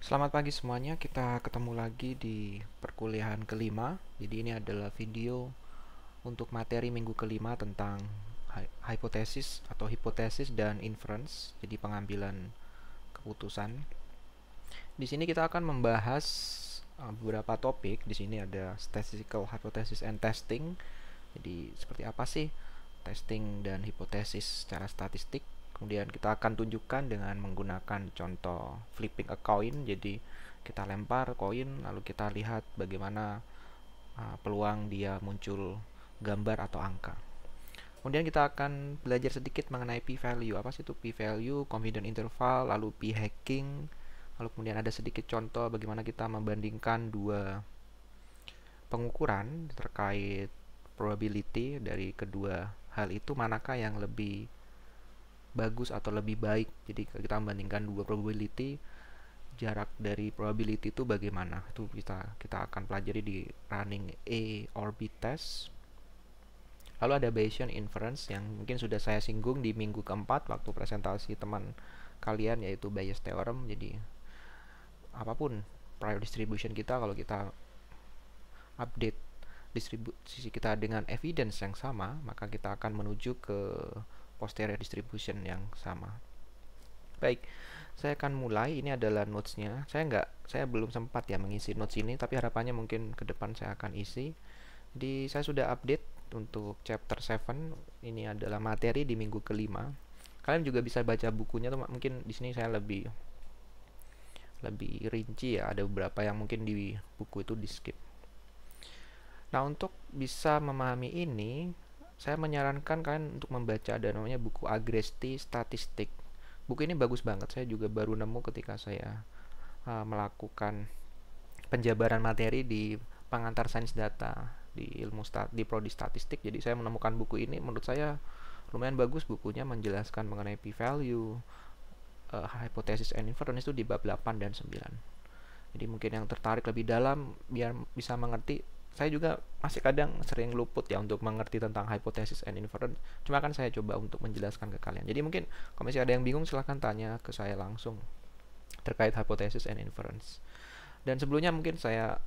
Selamat pagi semuanya, kita ketemu lagi di perkuliahan kelima. Jadi ini adalah video untuk materi minggu kelima tentang hipotesis atau hipotesis dan inference, jadi pengambilan keputusan. Di sini kita akan membahas beberapa topik. Di sini ada statistical hypothesis and testing. Jadi seperti apa sih testing dan hipotesis secara statistik? Kemudian kita akan tunjukkan dengan menggunakan contoh flipping a coin. Jadi kita lempar koin lalu kita lihat bagaimana peluang dia muncul gambar atau angka. Kemudian kita akan belajar sedikit mengenai p-value. Apa sih itu p-value, confidence interval, lalu p-hacking. Lalu kemudian ada sedikit contoh bagaimana kita membandingkan dua pengukuran terkait probability dari kedua hal itu, manakah yang lebih bagus atau lebih baik. Jadi kita membandingkan dua probability, jarak dari probability itu bagaimana. Itu kita akan pelajari di running A or B test. Lalu ada Bayesian inference yang mungkin sudah saya singgung di minggu keempat waktu presentasi teman kalian, yaitu Bayes theorem. Jadi apapun prior distribution kita, kalau kita update distribusi kita dengan evidence yang sama, maka kita akan menuju ke posterior distribution yang sama. Baik, saya akan mulai. Ini adalah notes-nya. Saya belum sempat ya mengisi notes ini, tapi harapannya mungkin ke depan saya akan isi. Jadi saya sudah update untuk chapter 7. Ini adalah materi di minggu kelima. Kalian juga bisa baca bukunya tuh, mungkin di sini saya lebih rinci ya. Ada beberapa yang mungkin di buku itu di skip. Nah, untuk bisa memahami ini, saya menyarankan kalian untuk membaca ada namanya buku Agresti Statistik. Buku ini bagus banget. Saya juga baru nemu ketika saya melakukan penjabaran materi di pengantar sains data di di prodi statistik. Jadi saya menemukan buku ini, menurut saya lumayan bagus. Bukunya menjelaskan mengenai p-value, hypothesis and inference itu di bab 8 dan 9. Jadi mungkin yang tertarik lebih dalam biar bisa mengerti. Saya juga masih kadang sering luput ya untuk mengerti tentang hypothesis and inference. Cuma kan saya coba untuk menjelaskan ke kalian. Jadi mungkin kalau masih ada yang bingung silahkan tanya ke saya langsung terkait hypothesis and inference. Dan sebelumnya mungkin saya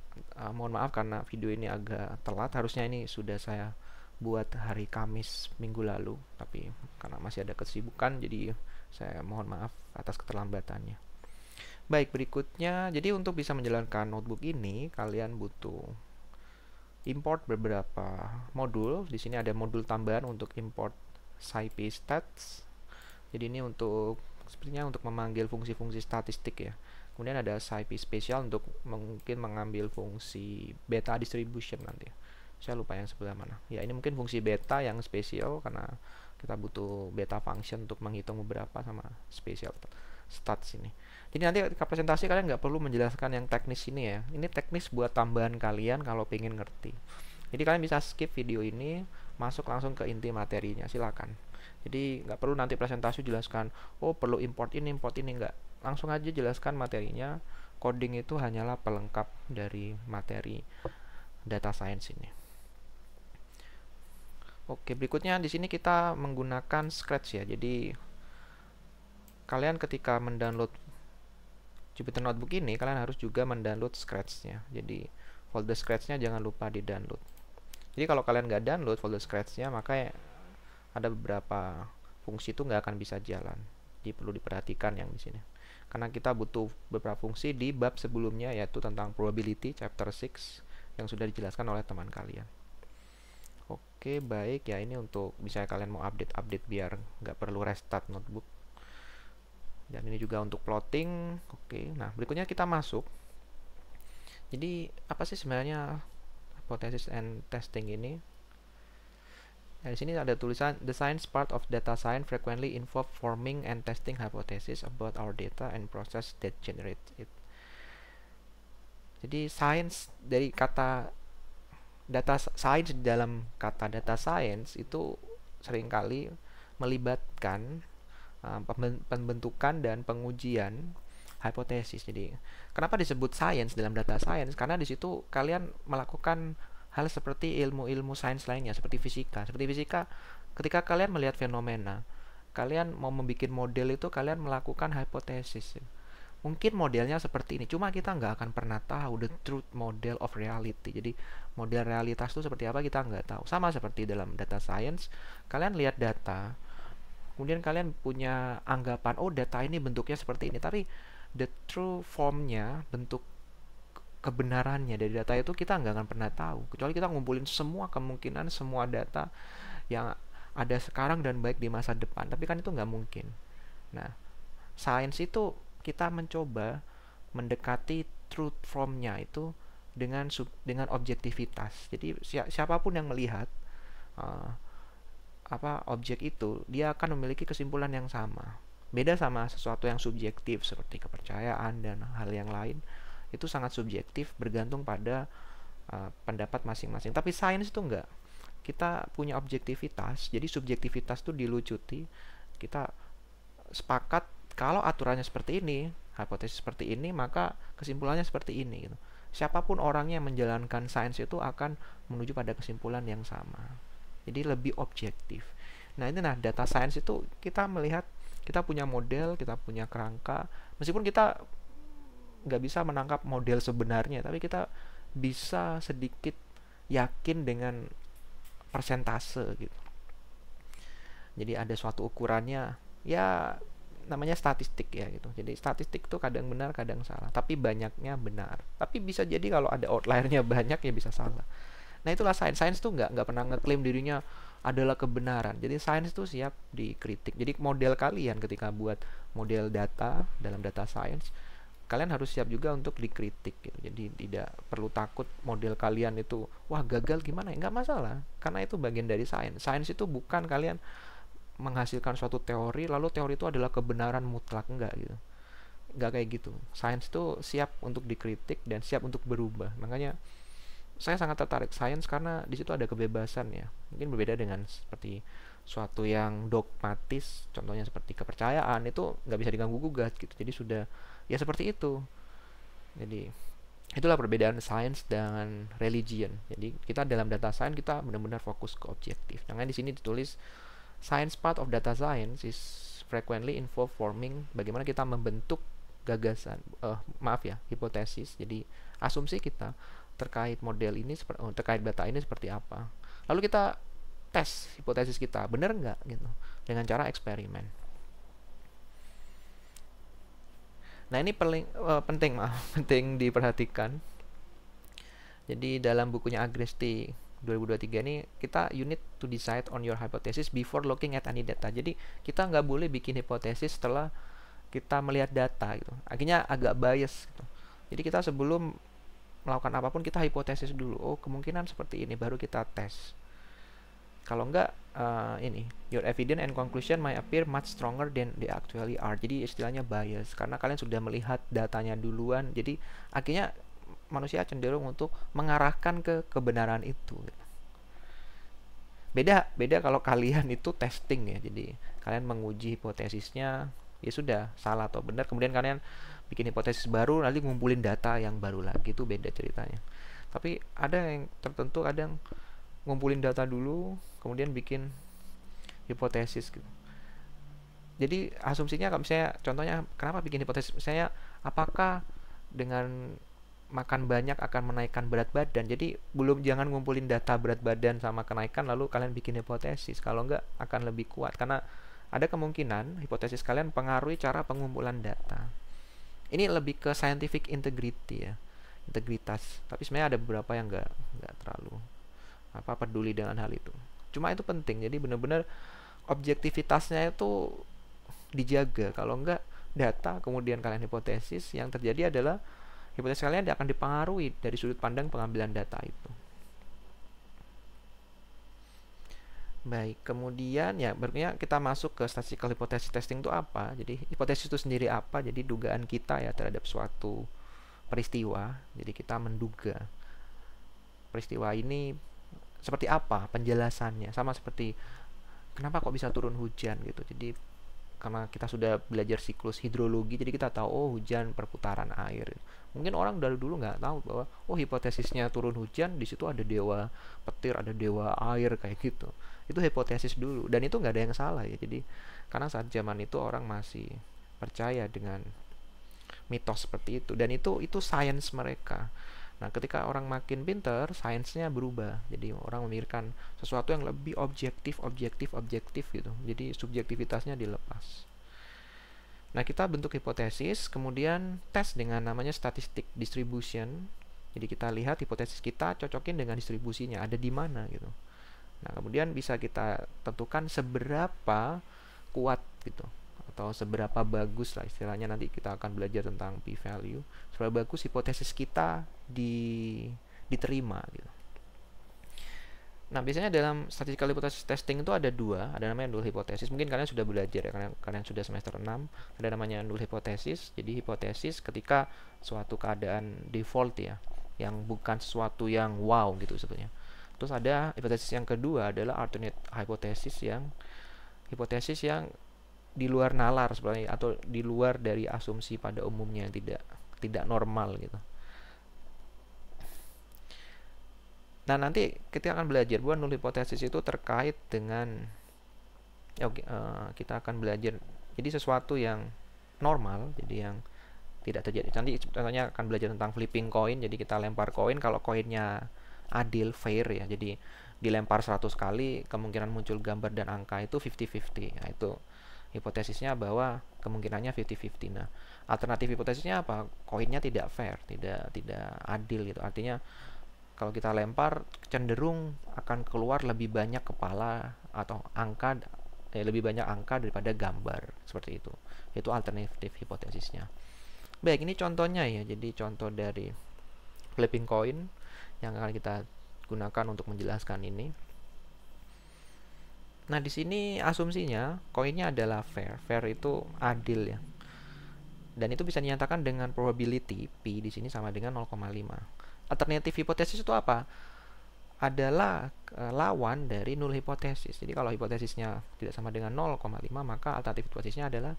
mohon maaf karena video ini agak telat. Harusnya ini sudah saya buat hari Kamis minggu lalu, tapi karena masih ada kesibukan, jadi saya mohon maaf atas keterlambatannya. Baik, berikutnya, jadi untuk bisa menjalankan notebook ini, kalian butuh import beberapa modul. Di sini ada modul tambahan untuk import SciPy-Stats. Jadi ini untuk sepertinya untuk memanggil fungsi-fungsi statistik ya. Kemudian ada SciPy Special untuk mungkin mengambil fungsi beta distribution nanti. Saya lupa yang sebelah mana. Ya, ini mungkin fungsi beta yang spesial karena kita butuh beta function untuk menghitung beberapa sama special stats ini. Jadi nanti ketika presentasi kalian nggak perlu menjelaskan yang teknis ini ya. Ini teknis buat tambahan kalian kalau pengen ngerti. Jadi kalian bisa skip video ini, masuk langsung ke inti materinya, silakan. Jadi nggak perlu nanti presentasi jelaskan, oh perlu import ini nggak. Langsung aja jelaskan materinya. Coding itu hanyalah pelengkap dari materi data science ini. Oke, berikutnya di sini kita menggunakan Scratch ya. Jadi kalian ketika mendownload Jupyter Notebook ini, kalian harus juga mendownload Scratch-nya. Jadi folder Scratch-nya jangan lupa di-download. Jadi kalau kalian nggak download folder Scratch-nya, maka ada beberapa fungsi itu nggak akan bisa jalan. Jadi perlu diperhatikan yang di sini. Karena kita butuh beberapa fungsi di bab sebelumnya, yaitu tentang probability chapter 6 yang sudah dijelaskan oleh teman kalian. Oke, baik ya, ini untuk bisa kalian mau update biar nggak perlu restart notebook. Dan ini juga untuk plotting. Oke, nah berikutnya kita masuk. Jadi apa sih sebenarnya hypothesis and testing ini? Nah, di sini ada tulisan the science part of data science frequently involve forming and testing hypothesis about our data and process that generate it. Jadi science dari kata data science, dalam kata data science itu seringkali melibatkan pembentukan dan pengujian hipotesis. Jadi kenapa disebut science dalam data science? Karena di situ kalian melakukan hal seperti ilmu-ilmu sains lainnya seperti fisika. Seperti fisika, ketika kalian melihat fenomena, kalian mau membuat model itu kalian melakukan hipotesis. mungkin modelnya seperti ini, cuma kita nggak akan pernah tahu the truth model of reality. Jadi model realitas itu seperti apa kita nggak tahu. Sama seperti dalam data science, kalian lihat data, kemudian kalian punya anggapan, oh data ini bentuknya seperti ini, tapi the true formnya, bentuk kebenarannya dari data itu kita nggak akan pernah tahu, kecuali kita ngumpulin semua kemungkinan, semua data yang ada sekarang dan baik di masa depan. Tapi kan itu nggak mungkin. Nah, sains itu kita mencoba mendekati truth formnya itu dengan objektivitas. Jadi siapapun yang melihat uh, objek itu, dia akan memiliki kesimpulan yang sama. Beda sama sesuatu yang subjektif seperti kepercayaan dan hal yang lain, itu sangat subjektif, bergantung pada pendapat masing-masing. Tapi sains itu enggak. Kita punya objektivitas, jadi subjektivitas itu dilucuti. Kita sepakat kalau aturannya seperti ini, hipotesis seperti ini, maka kesimpulannya seperti ini gitu. Siapapun orangnya yang menjalankan sains itu akan menuju pada kesimpulan yang sama. Jadi lebih objektif. Nah, data science itu kita melihat, kita punya model, kita punya kerangka. Meskipun kita nggak bisa menangkap model sebenarnya, tapi kita bisa sedikit yakin dengan persentase gitu. Jadi ada suatu ukurannya, ya namanya statistik ya gitu. Jadi statistik itu kadang benar, kadang salah, tapi banyaknya benar. Tapi bisa jadi kalau ada outliernya banyak ya bisa salah. Nah, itulah sains. Sains tuh nggak pernah ngeklaim dirinya adalah kebenaran. Jadi sains itu siap dikritik. Jadi model kalian ketika buat model data dalam data science, kalian harus siap juga untuk dikritik gitu. Jadi tidak perlu takut model kalian itu wah gagal gimana ya, nggak masalah, karena itu bagian dari sains. Sains itu bukan kalian menghasilkan suatu teori lalu teori itu adalah kebenaran mutlak, enggak gitu. Enggak kayak gitu. Sains itu siap untuk dikritik dan siap untuk berubah. Makanya saya sangat tertarik sains karena di situ ada kebebasan ya. Mungkin berbeda dengan seperti suatu yang dogmatis, contohnya seperti kepercayaan, itu nggak bisa diganggu gugat gitu. Jadi sudah ya seperti itu. Jadi itulah perbedaan sains dengan religion. Jadi kita dalam data science kita benar-benar fokus ke objektif. Makanya di sini ditulis science part of data science is frequently involve forming, bagaimana kita membentuk gagasan, hipotesis. Jadi asumsi kita terkait model ini, terkait data ini seperti apa. Lalu kita tes hipotesis kita, benar nggak gitu, dengan cara eksperimen. Nah, ini penting penting diperhatikan. Jadi dalam bukunya Agresti 2023 ini, kita you need to decide on your hypothesis before looking at any data. Jadi kita nggak boleh bikin hipotesis setelah kita melihat data gitu. Akhirnya agak bias gitu. Jadi kita sebelum melakukan apapun kita hipotesis dulu. Oh, kemungkinan seperti ini, baru kita tes. Kalau enggak, your evidence and conclusion might appear much stronger than they actually are. Jadi istilahnya bias, karena kalian sudah melihat datanya duluan. Jadi akhirnya manusia cenderung untuk mengarahkan ke kebenaran itu. Beda kalau kalian itu testing ya. Jadi kalian menguji hipotesisnya, ya sudah salah atau benar, kemudian kalian bikin hipotesis baru, nanti ngumpulin data yang baru lagi, itu beda ceritanya. Tapi ada yang tertentu, ada yang ngumpulin data dulu, kemudian bikin hipotesis gitu. Jadi asumsinya kalau misalnya, contohnya kenapa bikin hipotesis, misalnya apakah dengan makan banyak akan menaikkan berat badan. Jadi jangan ngumpulin data berat badan sama kenaikan lalu kalian bikin hipotesis. Kalau enggak akan lebih kuat, karena ada kemungkinan hipotesis kalian pengaruhi cara pengumpulan data. Ini lebih ke scientific integrity ya, integritas. Tapi sebenarnya ada beberapa yang nggak terlalu peduli dengan hal itu. Cuma itu penting. Jadi benar-benar objektivitasnya itu dijaga. Kalau enggak data kemudian kalian hipotesis, yang terjadi adalah hipotesis kalian akan dipengaruhi dari sudut pandang pengambilan data itu. Baik, kemudian ya berikutnya kita masuk ke statistical hypothesis testing itu apa. Jadi hipotesis itu sendiri apa? Jadi dugaan kita ya terhadap suatu peristiwa. Jadi kita menduga peristiwa ini seperti apa penjelasannya. Sama seperti kenapa kok bisa turun hujan gitu. Jadi karena kita sudah belajar siklus hidrologi, jadi kita tahu oh hujan perputaran air. Mungkin orang dari dulu nggak tahu bahwa oh hipotesisnya turun hujan, di situ ada dewa petir, ada dewa air kayak gitu. Itu hipotesis dulu, dan itu nggak ada yang salah ya. Jadi karena saat zaman itu orang masih percaya dengan mitos seperti itu, dan itu sains mereka. Nah, ketika orang makin pinter, sainsnya berubah. Jadi orang memikirkan sesuatu yang lebih objektif, objektif, objektif gitu. Jadi subjektivitasnya dilepas. Nah, kita bentuk hipotesis, kemudian tes dengan namanya statistic distribution. Jadi kita lihat hipotesis kita cocokin dengan distribusinya, ada di mana gitu. Nah, kemudian bisa kita tentukan seberapa kuat gitu, atau seberapa bagus lah istilahnya, nanti kita akan belajar tentang p-value, seberapa bagus hipotesis kita diterima gitu. Nah, biasanya dalam statistical hypothesis testing itu ada dua, ada namanya null hypothesis. Mungkin kalian sudah belajar ya, kalian sudah semester 6, ada namanya null hypothesis. Jadi hipotesis ketika suatu keadaan default ya, yang bukan sesuatu yang wow gitu sebetulnya. Terus ada hipotesis yang kedua adalah alternate hypothesis, yang hipotesis yang di luar nalar sebenarnya, atau di luar dari asumsi pada umumnya, yang tidak normal gitu. Nah, nanti kita akan belajar bahwa null hypothesis itu terkait dengan kita akan belajar jadi sesuatu yang normal, jadi yang tidak terjadi. Nanti contohnya akan belajar tentang flipping coin. Jadi kita lempar koin, kalau koinnya adil, fair ya, jadi dilempar 100 kali, kemungkinan muncul gambar dan angka itu 50-50. Nah, itu hipotesisnya bahwa kemungkinannya 50-50. Nah, alternatif hipotesisnya apa? Koinnya tidak fair, tidak adil gitu. Artinya kalau kita lempar cenderung akan keluar lebih banyak kepala atau angka, lebih banyak angka daripada gambar, seperti itu. Itu alternatif hipotesisnya. Baik, ini contohnya ya. Jadi contoh dari flipping coin yang akan kita gunakan untuk menjelaskan ini. Nah, di sini asumsinya koinnya adalah fair. Fair itu adil ya. Dan itu bisa dinyatakan dengan probability P di sini sama dengan 0,5. Alternatif hipotesis itu apa? Adalah lawan dari null hipotesis. Jadi kalau hipotesisnya tidak sama dengan 0,5, maka alternatif hipotesisnya adalah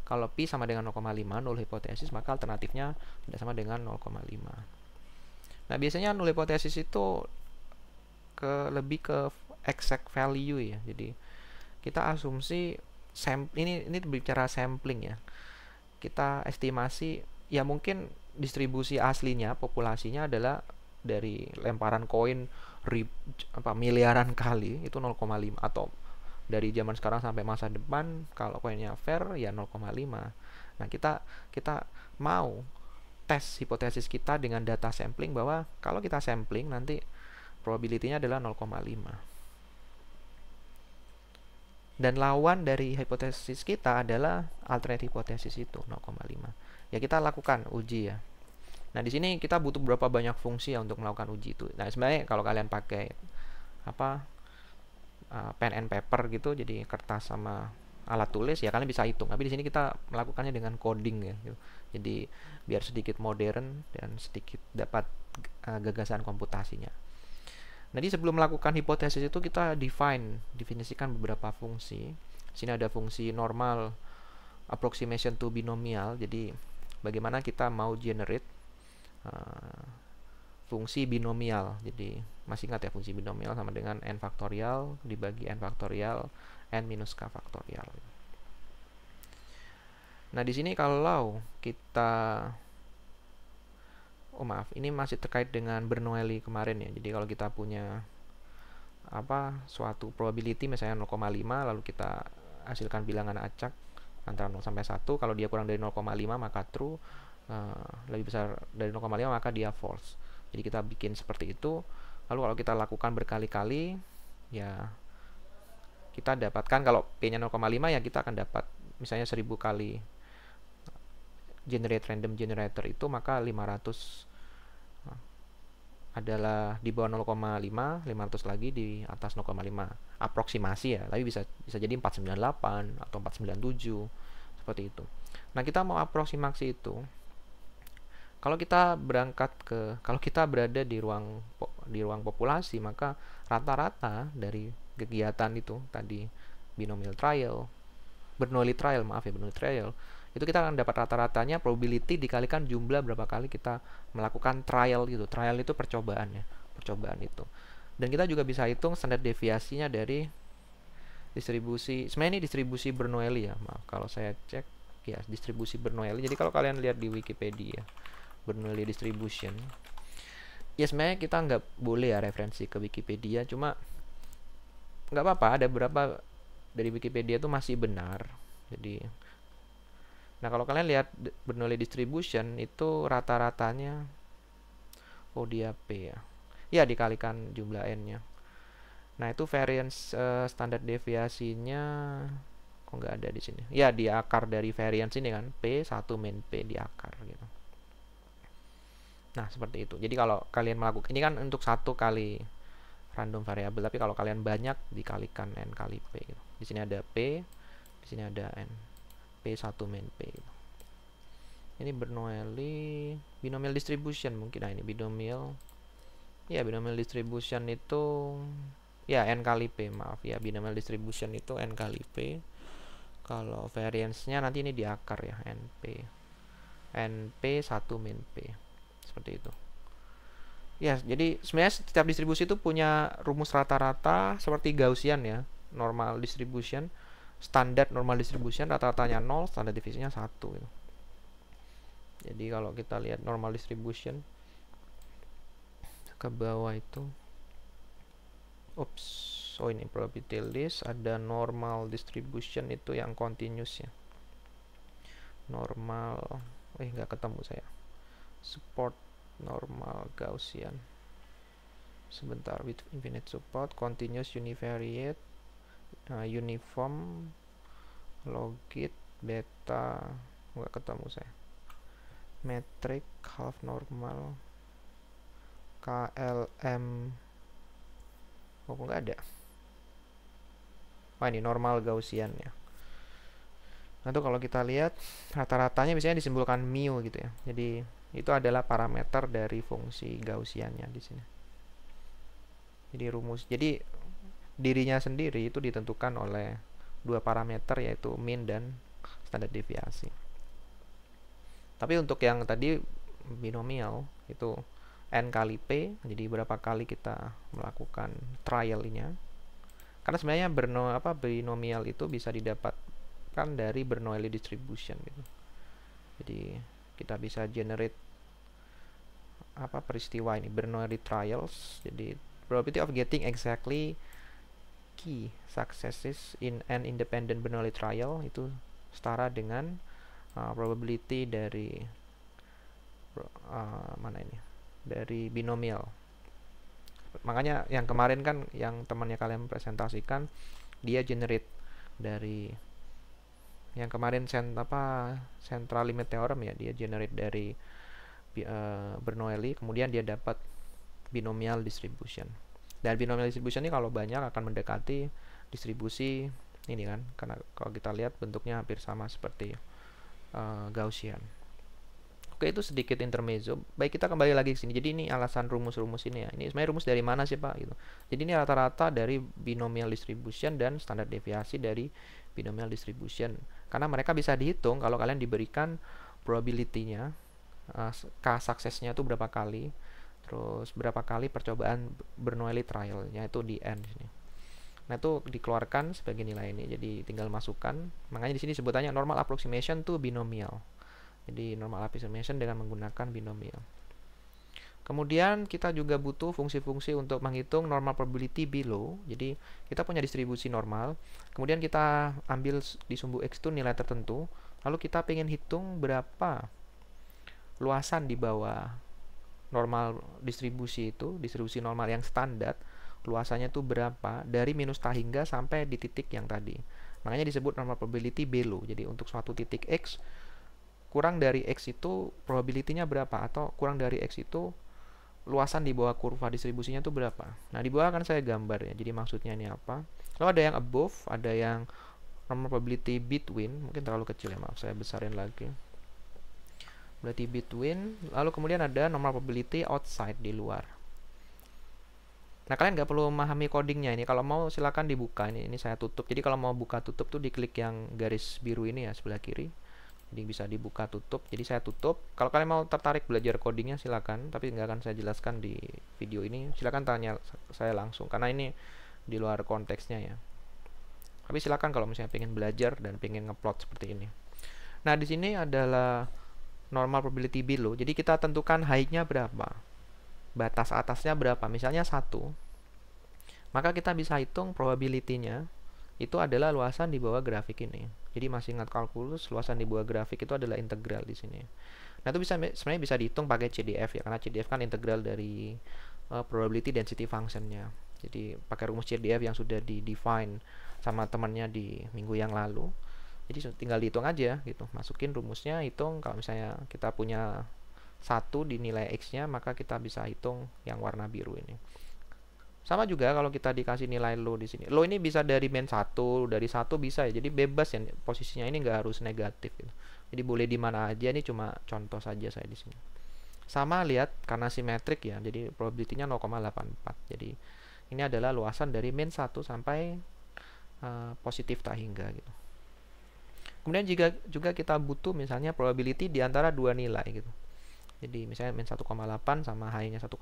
kalau P sama dengan 0,5 null hipotesis, maka alternatifnya tidak sama dengan 0,5. Nah, biasanya null hipotesis itu lebih ke exact value ya. Jadi kita asumsi ini bicara sampling ya. Kita estimasi ya, mungkin distribusi aslinya, populasinya adalah dari lemparan koin miliaran kali itu 0,5, atau dari zaman sekarang sampai masa depan kalau koinnya fair ya 0,5. Nah, kita mau tes hipotesis kita dengan data sampling, bahwa kalau kita sampling nanti probability-nya adalah 0,5. Dan lawan dari hipotesis kita adalah alternate hipotesis itu 0,5. Ya, kita lakukan uji ya. Nah, di sini kita butuh berapa banyak fungsi ya untuk melakukan uji itu. Nah, sebenarnya kalau kalian pakai pen and paper gitu, jadi kertas sama alat tulis ya, kalian bisa hitung. Tapi di sini kita melakukannya dengan coding ya gitu. Jadi biar sedikit modern dan sedikit dapat gagasan komputasinya. Jadi sebelum melakukan hipotesis itu kita definisikan beberapa fungsi. Di sini ada fungsi normal, approximation to binomial. Jadi bagaimana kita mau generate fungsi binomial. Jadi masih ingat ya, fungsi binomial sama dengan n faktorial dibagi n faktorial n minus k faktorial. Nah, di sini kalau kita ini masih terkait dengan Bernoulli kemarin ya. Jadi kalau kita punya suatu probability misalnya 0,5, lalu kita hasilkan bilangan acak antara 0 sampai 1, kalau dia kurang dari 0,5 maka true, lebih besar dari 0,5 maka dia false. Jadi kita bikin seperti itu, lalu kalau kita lakukan berkali-kali ya kita dapatkan, kalau P-nya 0,5 ya kita akan dapat misalnya 1000 kali generate random generator itu, maka 500 adalah di bawah 0,5, 500 lagi di atas 0,5. Aproksimasi ya, tapi bisa jadi 498 atau 497 seperti itu. Nah, kita mau aproksimasi itu. Kalau kita berada di ruang populasi, maka rata-rata dari kegiatan itu tadi Bernoulli trial, itu kita akan dapat rata-ratanya probability dikalikan jumlah berapa kali kita melakukan trial gitu. Trial itu percobaan itu. Dan kita juga bisa hitung standar deviasinya dari distribusi. Sebenarnya ini distribusi Bernoulli ya. Maaf kalau saya cek ya distribusi Bernoulli. Jadi kalau kalian lihat di Wikipedia Bernoulli distribution, ya sebenarnya kita nggak boleh ya referensi ke Wikipedia, cuma nggak apa-apa, ada beberapa dari Wikipedia itu masih benar. Jadi nah kalau kalian lihat Bernoulli distribution itu rata-ratanya, oh dia P ya, ya dikalikan jumlah n-nya. Nah itu variance standar deviasinya kok nggak ada di sini, ya di akar dari variance ini kan, P1 min P di akar gitu. Nah seperti itu. Jadi kalau kalian melakukan ini kan untuk satu kali random variable, tapi kalau kalian banyak dikalikan n kali P gitu. Di sini ada P, di sini ada n, P1 min P gitu. Ini Bernoulli binomial distribution mungkin. Nah ini binomial, ya binomial distribution itu ya n kali P, maaf ya, binomial distribution itu n kali P. Kalau variance-nya nanti ini di akar ya, np 1 min P, seperti itu. Ya, jadi sebenarnya setiap distribusi itu punya rumus rata-rata seperti Gaussian ya, normal distribution, standar normal distribution, rata-ratanya 0, standar deviasinya 1 gitu. Jadi kalau kita lihat normal distribution ke bawah itu, oh ini probability list, ada normal distribution itu yang continuous ya, normal, nggak ketemu saya, support normal Gaussian, sebentar, with infinite support, continuous univariate, uniform, logit, beta, nggak ketemu saya, metric, half normal, KLM, kok nggak ada. Ini normal Gaussian ya. Nah itu kalau kita lihat rata-ratanya biasanya disimbolkan mu gitu ya. Jadi itu adalah parameter dari fungsi Gaussiannya di sini. Jadi dirinya sendiri itu ditentukan oleh dua parameter, yaitu mean dan standar deviasi. Tapi untuk yang tadi binomial itu n kali P, jadi berapa kali kita melakukan trial-nya. Karena sebenarnya binomial itu bisa didapatkan dari Bernoulli distribution gitu. Jadi kita bisa generate peristiwa ini, Bernoulli trials. Jadi probability of getting exactly key successes in an independent Bernoulli trial itu setara dengan probability dari dari binomial. Makanya yang kemarin kan yang temannya kalian presentasikan, dia generate dari yang kemarin central limit theorem ya, dia generate dari Bernoulli, kemudian dia dapat binomial distribution. Dan binomial distribution ini kalau banyak akan mendekati distribusi ini kan, karena kalau kita lihat bentuknya hampir sama seperti Gaussian. Oke, itu sedikit intermezzo. Baik, kita kembali lagi ke sini. Jadi ini alasan rumus-rumus ini ya. Ini sebenarnya rumus dari mana sih Pak? Gitu. Jadi ini rata-rata dari binomial distribution dan standar deviasi dari binomial distribution. Karena mereka bisa dihitung kalau kalian diberikan probability-nya, k suksesnya itu berapa kali, terus berapa kali percobaan Bernoulli trial-nya itu di n sini. Nah itu dikeluarkan sebagai nilai ini. Jadi tinggal masukkan. Makanya di sini sebutannya normal approximation to binomial. Jadi normal approximation dengan menggunakan binomial. Kemudian kita juga butuh fungsi-fungsi untuk menghitung normal probability below. Jadi kita punya distribusi normal, kemudian kita ambil di sumbu X itu nilai tertentu, lalu kita pengen hitung berapa luasan di bawah normal distribusi itu, distribusi normal yang standar, luasannya itu berapa dari minus T hingga sampai di titik yang tadi. Makanya disebut normal probability below. Jadi untuk suatu titik X, kurang dari X itu probability-nya berapa, atau kurang dari X itu luasan di bawah kurva distribusinya itu berapa. Nah di bawah kan saya gambar ya, jadi maksudnya ini apa. Lalu ada yang above, ada yang normal probability between, mungkin terlalu kecil ya, maaf saya besarin lagi, berarti between. Lalu kemudian ada normal probability outside, di luar. Nah kalian nggak perlu memahami codingnya ini, kalau mau silakan dibuka. Ini saya tutup, jadi kalau mau buka tutup tuh diklik yang garis biru ini ya, sebelah kiri. Jadi bisa dibuka tutup. Jadi saya tutup. Kalau kalian mau tertarik belajar codingnya silakan, tapi nggak akan saya jelaskan di video ini. Silakan tanya saya langsung karena ini di luar konteksnya ya. Tapi silakan kalau misalnya pengen belajar dan pengen ngeplot seperti ini. Nah, di sini adalah normal probability below. Jadi kita tentukan high-nya berapa, batas atasnya berapa, misalnya 1. Maka kita bisa hitung probability-nya itu adalah luasan di bawah grafik ini. Jadi masih ingat kalkulus, luasan di bawah grafik itu adalah integral di sini. Nah, itu sebenarnya bisa dihitung pakai CDF ya, karena CDF kan integral dari probability density function-nya. Jadi pakai rumus CDF yang sudah di-define sama temannya di minggu yang lalu. Jadi tinggal dihitung aja gitu. Masukin rumusnya, hitung. Kalau misalnya kita punya 1 di nilai X-nya, maka kita bisa hitung yang warna biru ini. Sama juga kalau kita dikasih nilai low di sini. Low ini bisa dari main 1, dari 1 bisa ya. Jadi bebas ya, posisinya ini nggak harus negatif gitu. Jadi boleh di mana aja, ini cuma contoh saja saya di sini. Sama lihat karena simetrik ya. Jadi probability-nya 0,84. Jadi ini adalah luasan dari min 1 sampai positif tak hingga gitu. Kemudian juga kita butuh misalnya probability di antara dua nilai gitu. Jadi misalnya min 1,8 sama high-nya 1,8,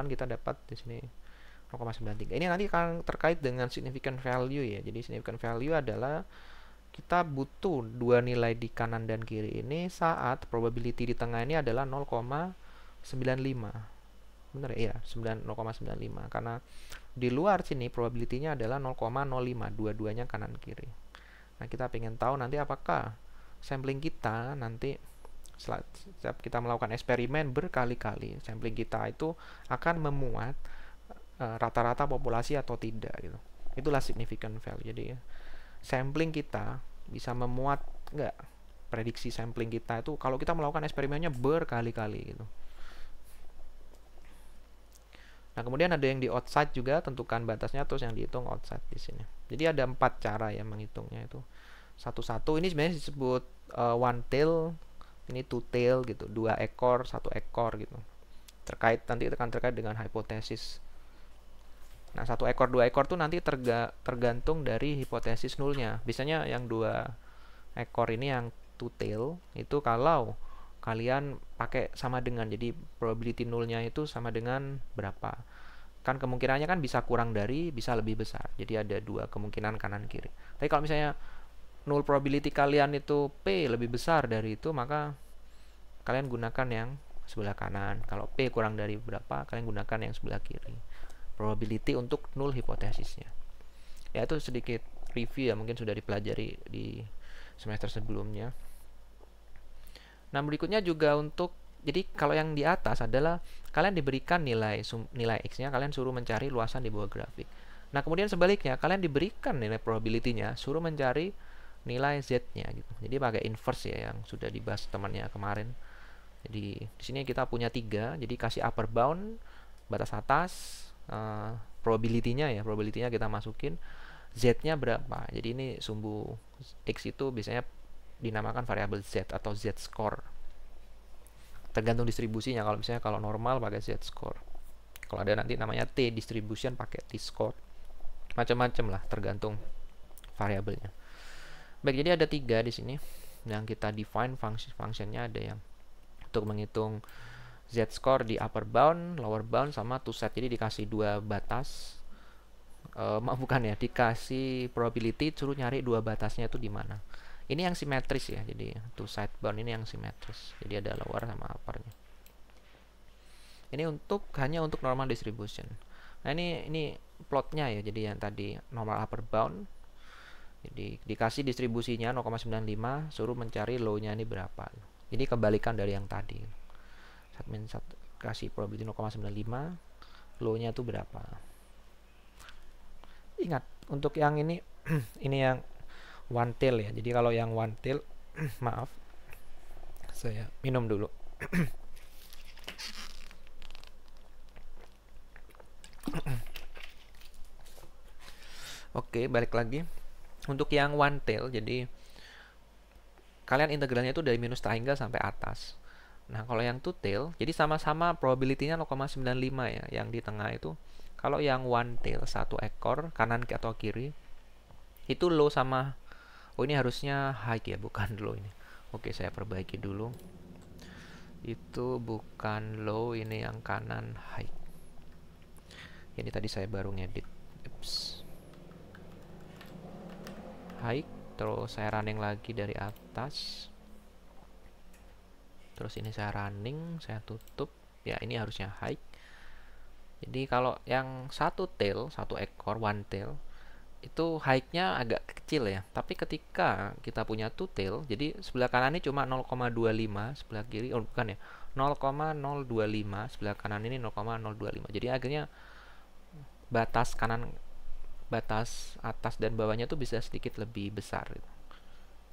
kita dapat di sini 0,93. Ini nanti akan terkait dengan significant value ya. Jadi significant value adalah kita butuh dua nilai di kanan dan kiri ini saat probability di tengah ini adalah 0,95. Benar ya? 0,95. Karena di luar sini probability-nya adalah 0,05, dua-duanya kanan kiri. Nah, kita ingin tahu nanti apakah sampling kita nanti setiap kita melakukan eksperimen berkali-kali, sampling kita itu akan memuat rata-rata populasi atau tidak gitu. Itulah significant value. Jadi sampling kita bisa memuat nggak, prediksi sampling kita itu kalau kita melakukan eksperimennya berkali-kali gitu. Nah, kemudian ada yang di outside juga, tentukan batasnya, terus yang dihitung outside di sini. Jadi ada 4 cara ya menghitungnya itu. Satu-satu ini sebenarnya disebut one tail, ini two tail gitu, 2 ekor, 1 ekor gitu. Nanti akan terkait dengan hipotesis. Nah, 1 ekor, 2 ekor tuh nanti tergantung dari hipotesis nulnya. Biasanya yang 2 ekor ini yang two tail itu kalau kalian pakai sama dengan, jadi probability nulnya itu sama dengan berapa. Kan kemungkinannya kan bisa kurang dari, bisa lebih besar. Jadi ada 2 kemungkinan kanan kiri. Tapi kalau misalnya null probability kalian itu P lebih besar dari itu, maka kalian gunakan yang sebelah kanan. Kalau P kurang dari berapa, kalian gunakan yang sebelah kiri. Probability untuk null hipotesisnya. Ya, itu sedikit review ya, mungkin sudah dipelajari di semester sebelumnya. Nah, berikutnya juga untuk, jadi kalau yang di atas adalah kalian diberikan nilai X-nya, kalian suruh mencari luasan di bawah grafik. Nah, kemudian sebaliknya, kalian diberikan nilai probability-nya, suruh mencari nilai Z-nya gitu. Jadi pakai inverse ya, yang sudah dibahas temannya kemarin. Jadi di sini kita punya 3, jadi kasih upper bound, batas atas, probability-nya ya, probability-nya kita masukin, Z-nya berapa. Jadi ini sumbu X itu biasanya dinamakan variabel Z atau Z score. Tergantung distribusinya. Kalau misalnya kalau normal pakai Z score. Kalau ada nanti namanya T distribution pakai T score. Macam-macam lah tergantung variabelnya. Baik, jadi ada 3 di sini yang kita define function-nya, ada yang untuk menghitung Z score di upper bound, lower bound, sama to set. Jadi dikasih 2 batas. Bukan ya, dikasih probability, suruh nyari 2 batasnya itu di mana. Ini yang simetris ya, jadi to set bound ini yang simetris. Jadi ada lower sama uppernya. Ini hanya untuk normal distribution. Nah, ini plotnya ya, jadi yang tadi normal upper bound. Jadi dikasih distribusinya 0,95, suruh mencari low-nya ini berapa. Jadi kebalikan dari yang tadi. Kasih probability 0,95, low-nya itu berapa. Ingat, untuk yang ini ini yang one tail ya. Jadi kalau yang one tail maaf, saya minum dulu. Oke, balik lagi. Untuk yang one tail, jadi kalian integralnya itu dari minus triangle sampai atas. Nah, kalau yang two tail, jadi sama-sama probability-nya 0,95 ya, yang di tengah itu. Kalau yang one tail, 1 ekor, kanan atau kiri, itu low sama, oh ini harusnya high ya, bukan low ini. Oke, saya perbaiki dulu. Itu bukan low, ini yang kanan high. Ini tadi saya baru ngedit. Oops. High, terus saya running lagi dari atas. terus ini saya running, saya tutup. Ya, ini harusnya high. Jadi kalau yang satu ekor, one tail, itu high-nya agak kecil ya. Tapi ketika kita punya two tail, jadi sebelah kanan ini cuma 0,25, sebelah kiri, oh bukan ya, 0,025, sebelah kanan ini 0,025. Jadi akhirnya batas kanan, batas atas dan bawahnya tuh bisa sedikit lebih besar gitu.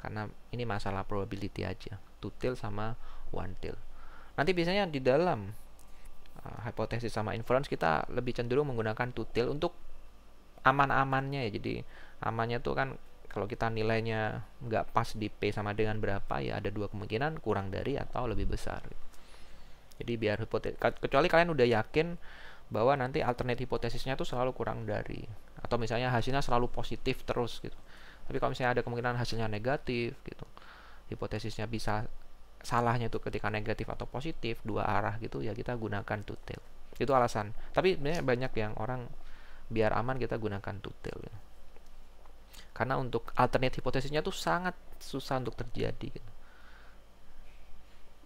Karena ini masalah probability aja, two tail sama one tail. Nanti biasanya di dalam hipotesis sama inference kita lebih cenderung menggunakan two tail untuk aman-amannya ya. Jadi amannya tuh kan kalau kita nilainya nggak pas di P sama dengan berapa, ya ada dua kemungkinan, kurang dari atau lebih besar gitu. Jadi biar kecuali kalian udah yakin bahwa nanti alternate hipotesisnya tuh selalu kurang dari, atau misalnya hasilnya selalu positif terus gitu. Tapi kalau misalnya ada kemungkinan hasilnya negatif gitu, hipotesisnya bisa salahnya tuh ketika negatif atau positif, dua arah gitu, ya kita gunakan two tail. Itu alasan. Tapi sebenarnya banyak yang orang biar aman kita gunakan two tail gitu. Karena untuk alternate hipotesisnya tuh sangat susah untuk terjadi gitu.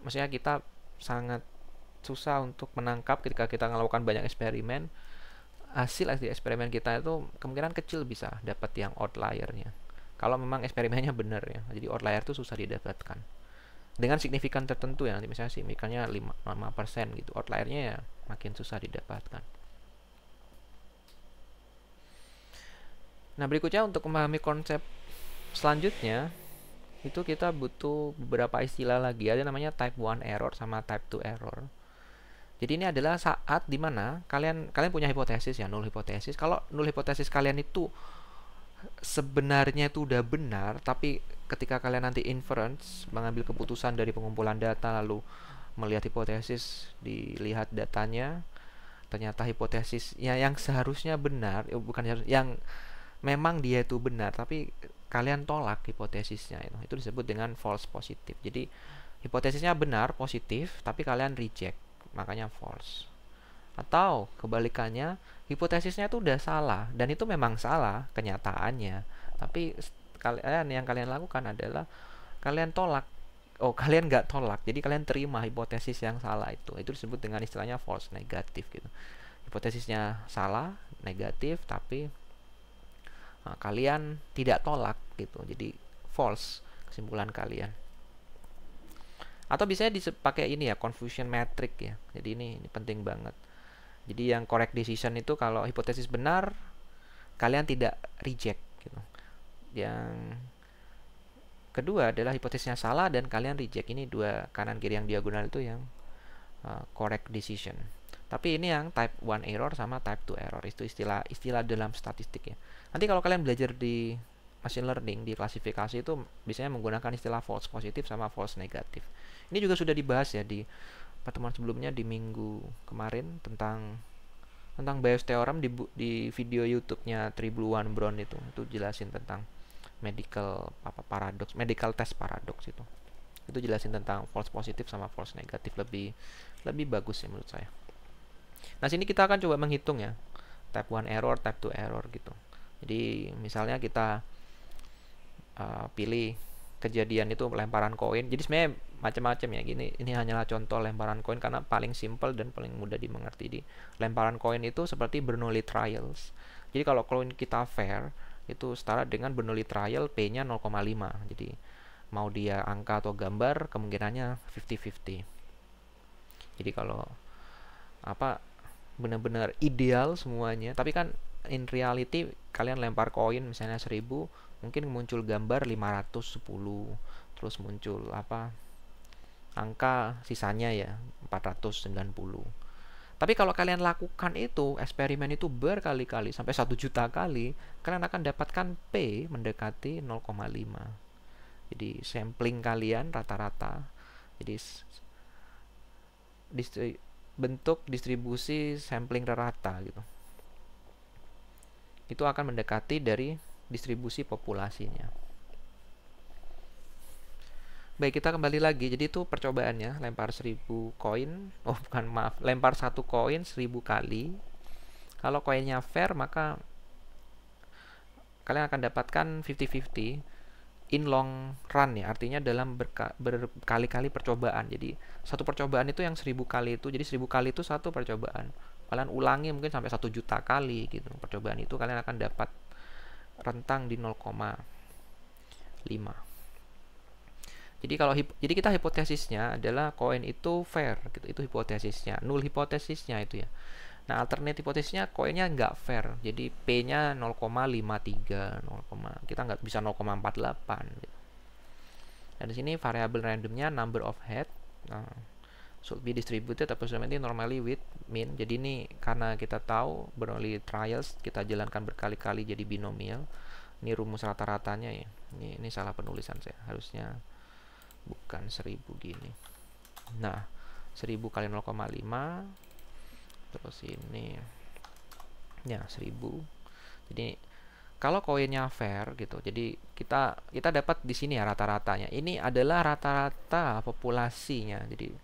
Maksudnya kita sangat susah untuk menangkap ketika kita melakukan banyak eksperimen, hasil eksperimen kita itu kemungkinan kecil bisa dapat yang outliernya kalau memang eksperimennya benar ya. Jadi outlier itu susah didapatkan dengan signifikan tertentu ya, nanti misalnya signifikannya 5% gitu, outliernya ya makin susah didapatkan. Nah, berikutnya untuk memahami konsep selanjutnya itu kita butuh beberapa istilah lagi. Ada namanya type 1 error sama type 2 error. Jadi ini adalah saat dimana kalian punya hipotesis ya, null hipotesis. Kalau null hipotesis kalian itu sebenarnya itu udah benar, tapi ketika kalian nanti inference, mengambil keputusan dari pengumpulan data lalu melihat hipotesis, dilihat datanya, ternyata hipotesis yang seharusnya benar, bukan yang memang dia itu benar, tapi kalian tolak hipotesisnya, itu disebut dengan false positive. Jadi hipotesisnya benar, positif, tapi kalian reject, makanya false. Atau kebalikannya, hipotesisnya itu udah salah dan itu memang salah kenyataannya, tapi yang kalian lakukan adalah kalian tolak. Kalian nggak tolak, jadi kalian terima hipotesis yang salah. Itu disebut dengan istilahnya false negatif gitu. Hipotesisnya salah, negatif, tapi kalian tidak tolak gitu, jadi false kesimpulan kalian. Atau biasanya dipakai ini ya, confusion metric ya. Jadi ini penting banget. Jadi yang correct decision itu kalau hipotesis benar, kalian tidak reject gitu. Yang kedua adalah hipotesisnya salah dan kalian reject. Ini dua kanan kiri yang diagonal itu yang correct decision. Tapi ini yang type 1 error sama type 2 error. Itu istilah dalam statistik ya. Nanti kalau kalian belajar di machine learning, di klasifikasi itu biasanya menggunakan istilah false positif sama false negatif. Ini juga sudah dibahas ya di pertemuan sebelumnya di minggu kemarin tentang Bayes theorem di video YouTube-nya Tribluwan Brown itu jelasin tentang medical test paradox itu jelasin tentang false positif sama false negatif, lebih bagus ya menurut saya. Nah, sini kita akan coba menghitung ya type 1 error, type 2 error gitu. Jadi misalnya kita pilih kejadian itu lemparan koin. Jadi sebenarnya macam-macam ya. Ini hanyalah contoh lemparan koin karena paling simple dan paling mudah dimengerti. Di lemparan koin itu seperti Bernoulli trials. Jadi kalau koin kita fair itu setara dengan Bernoulli trial, P-nya 0,5. Jadi mau dia angka atau gambar kemungkinannya 50-50. Jadi kalau benar-benar ideal semuanya, tapi kan in reality kalian lempar koin misalnya 1000, mungkin muncul gambar 510, terus muncul angka sisanya ya 490. Tapi kalau kalian lakukan itu eksperimen itu berkali-kali sampai 1 juta kali, kalian akan dapatkan P mendekati 0,5. Jadi sampling kalian rata-rata, jadi bentuk distribusi sampling rata gitu, itu akan mendekati dari distribusi populasinya. Baik, kita kembali lagi. Jadi itu percobaannya, lempar 1000 koin. Lempar 1 koin 1000 kali. Kalau koinnya fair, maka kalian akan dapatkan 50-50. in long run ya, artinya dalam berkali-kali percobaan. Jadi satu percobaan itu yang 1000 kali itu, jadi 1000 kali itu satu percobaan. Kalian ulangi mungkin sampai 1 juta kali gitu. Percobaan itu kalian akan dapat rentang di 0,5. Jadi kita hipotesisnya adalah koin itu fair gitu. Itu hipotesisnya. Null hipotesisnya itu ya. Nah, alternate hipotesisnya koinnya nggak fair. Jadi P-nya 0,53, kita nggak bisa 0,48 gitu. Dan di sini variabel randomnya number of head. Nah, should be distributed approximately normally with mean. Jadi ini karena kita tahu Bernoulli trials kita jalankan berkali-kali jadi binomial. Ini rumus rata-ratanya ya. Ini salah penulisan saya. Harusnya bukan 1000 gini. Nah, 1000 kali 0,5, terus ini ya 1000. Jadi kalau koinnya fair gitu, jadi kita dapat di sini ya rata-ratanya. Ini adalah rata-rata populasinya. Jadi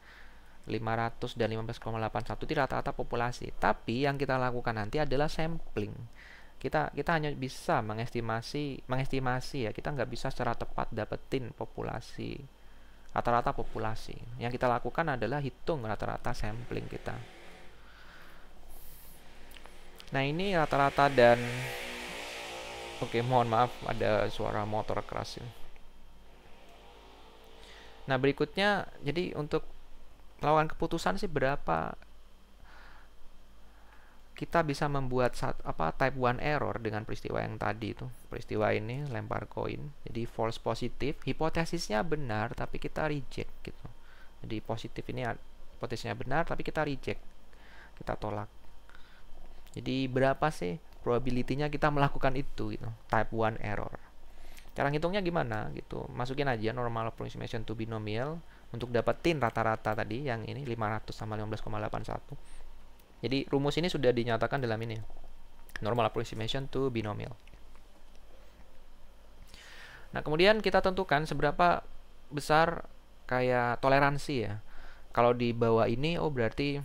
500 dan 15,81 itu rata-rata populasi. Tapi yang kita lakukan nanti adalah sampling. Kita hanya bisa mengestimasi ya. Kita nggak bisa secara tepat dapetin populasi, rata-rata populasi. Yang kita lakukan adalah hitung rata-rata sampling kita. Nah, ini rata-rata dan oke, mohon maaf ada suara motor keras ini. Nah, berikutnya jadi untuk melakukan keputusan sih berapa kita bisa membuat type 1 error dengan peristiwa yang tadi itu. Peristiwa ini lempar koin. Jadi false positive, hipotesisnya benar tapi kita reject gitu. Jadi positif ini hipotesisnya benar tapi kita reject. Kita tolak. Jadi berapa sih probability-nya kita melakukan itu gitu, type 1 error. Cara ngitungnya gimana gitu? Masukin aja normal approximation to binomial untuk dapetin rata-rata tadi yang ini 500 sama 15,81. Jadi rumus ini sudah dinyatakan dalam ini. Normal approximation to binomial. Nah, kemudian kita tentukan seberapa besar kayak toleransi ya. Kalau di bawah ini berarti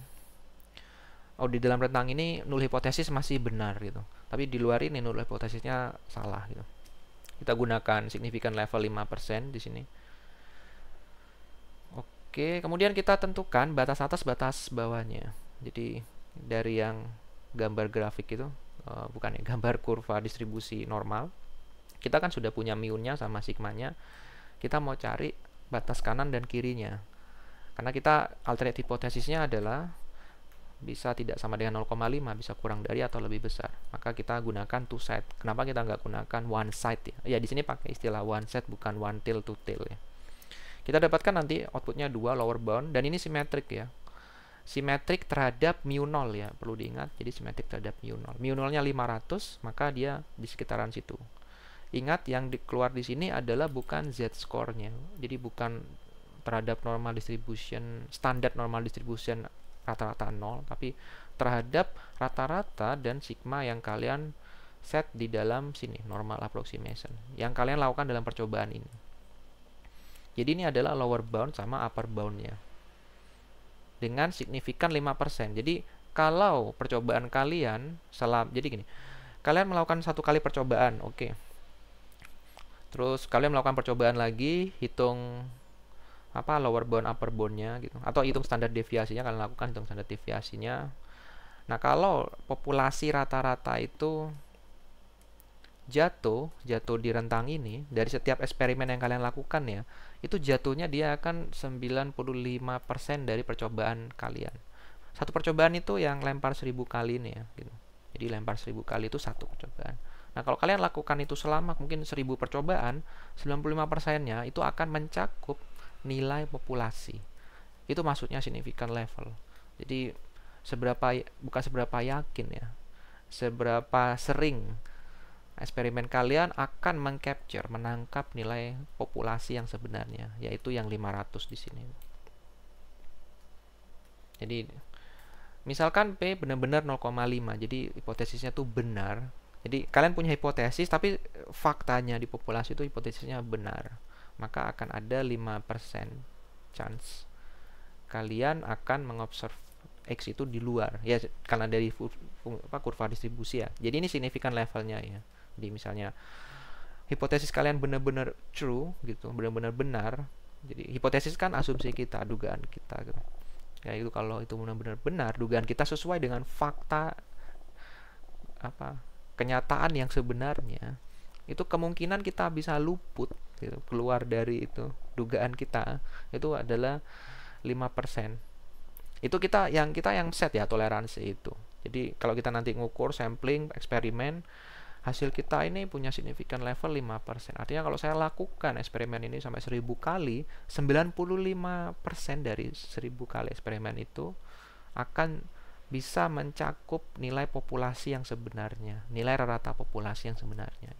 di dalam rentang ini null hipotesis masih benar gitu. Tapi di luar ini null hipotesisnya salah gitu. Kita gunakan significant level 5% di sini. Oke, kemudian kita tentukan batas atas, batas bawahnya. Jadi dari yang gambar grafik itu, bukan ya, gambar kurva distribusi normal. Kita kan sudah punya mu-nya sama sigma-nya. Kita mau cari batas kanan dan kirinya. Karena kita alternate hipotesisnya adalah bisa tidak sama dengan 0,5, bisa kurang dari atau lebih besar. Maka kita gunakan two side. Kenapa kita nggak gunakan one side ya? Ya di sini pakai istilah one side bukan one tail to tail ya. Kita dapatkan nanti outputnya 2 lower bound dan ini simetrik ya. Simetrik terhadap mu 0 ya, perlu diingat. Jadi simetrik terhadap mu 0. Mu 0-nya 500, maka dia di sekitaran situ. Ingat yang keluar di sini adalah bukan Z score-nya. Jadi bukan terhadap normal distribution, standar normal distribution rata-rata 0, tapi terhadap rata-rata dan sigma yang kalian set di dalam sini, normal approximation, yang kalian lakukan dalam percobaan ini. Jadi ini adalah lower bound sama upper bound-nya dengan signifikan 5%. Jadi kalau percobaan kalian jadi gini, kalian melakukan 1 kali percobaan, oke. Terus kalian melakukan percobaan lagi, hitung lower bound upper bound-nya gitu, atau hitung standar deviasinya, kalian lakukan hitung standar deviasinya. Nah, kalau populasi rata-rata itu jatuh di rentang ini dari setiap eksperimen yang kalian lakukan ya, itu jatuhnya dia akan 95% dari percobaan kalian. Satu percobaan itu yang lempar 1000 kali ini ya gitu. Jadi lempar 1000 kali itu satu percobaan. Nah, kalau kalian lakukan itu selama mungkin 1000 percobaan, 95%-nya itu akan mencakup nilai populasi. Itu maksudnya significant level. Jadi bukan seberapa yakin ya, seberapa sering eksperimen kalian akan menangkap nilai populasi yang sebenarnya, yaitu yang 500 di sini. Jadi misalkan P benar-benar 0,5, jadi hipotesisnya tuh benar. Jadi kalian punya hipotesis tapi faktanya di populasi itu hipotesisnya benar, maka akan ada 5% chance kalian akan mengobserv X itu di luar ya, karena dari kurva distribusi ya. Jadi ini signifikan levelnya ya. Jadi misalnya hipotesis kalian benar-benar true gitu, benar-benar benar. Jadi hipotesis kan asumsi kita, dugaan kita gitu. Ya itu kalau itu benar-benar benar, dugaan kita sesuai dengan fakta apa kenyataan yang sebenarnya, itu kemungkinan kita bisa luput gitu, keluar dari itu dugaan kita itu adalah 5%. Itu kita yang set ya toleransi itu. Jadi kalau kita nanti ngukur sampling eksperimen, hasil kita ini punya signifikan level 5%. Artinya kalau saya lakukan eksperimen ini sampai 1000 kali, 95% dari 1000 kali eksperimen itu akan bisa mencakup nilai populasi yang sebenarnya, nilai rata populasi yang sebenarnya.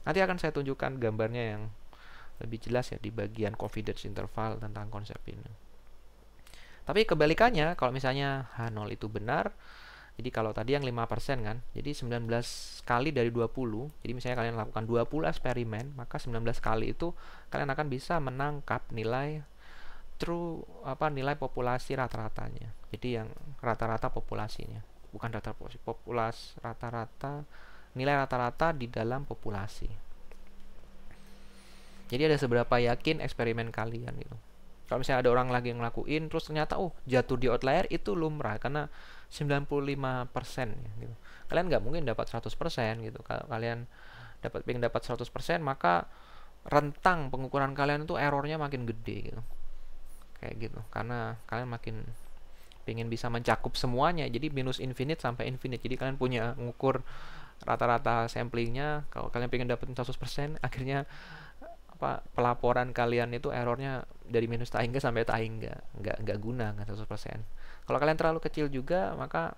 Nanti akan saya tunjukkan gambarnya yang lebih jelas ya di bagian confidence interval tentang konsep ini. Tapi kebalikannya, kalau misalnya H0 itu benar, jadi kalau tadi yang 5% kan, jadi 19 kali dari 20, jadi misalnya kalian lakukan 20 eksperimen, maka 19 kali itu kalian akan bisa menangkap nilai true nilai populasi rata-ratanya. Jadi yang rata-rata populasinya, bukan populasi rata-rata, nilai rata-rata di dalam populasi. Jadi ada seberapa yakin eksperimen kalian gitu. Kalau misalnya ada orang lagi yang ngelakuin terus ternyata jatuh di outlier, itu lumrah karena 95% ya, gitu. Kalian nggak mungkin dapat 100% gitu. Kalau kalian pengen dapat 100%, maka rentang pengukuran kalian itu errornya makin gede gitu. Kayak gitu. Karena kalian makin pengen bisa mencakup semuanya, jadi minus infinite sampai infinite. Jadi kalian punya ngukur rata-rata samplingnya, kalau kalian pengen dapetin 100%, akhirnya pelaporan kalian itu errornya dari minus tahingga sampai tahingga, nggak guna kan 100%. Kalau kalian terlalu kecil juga, maka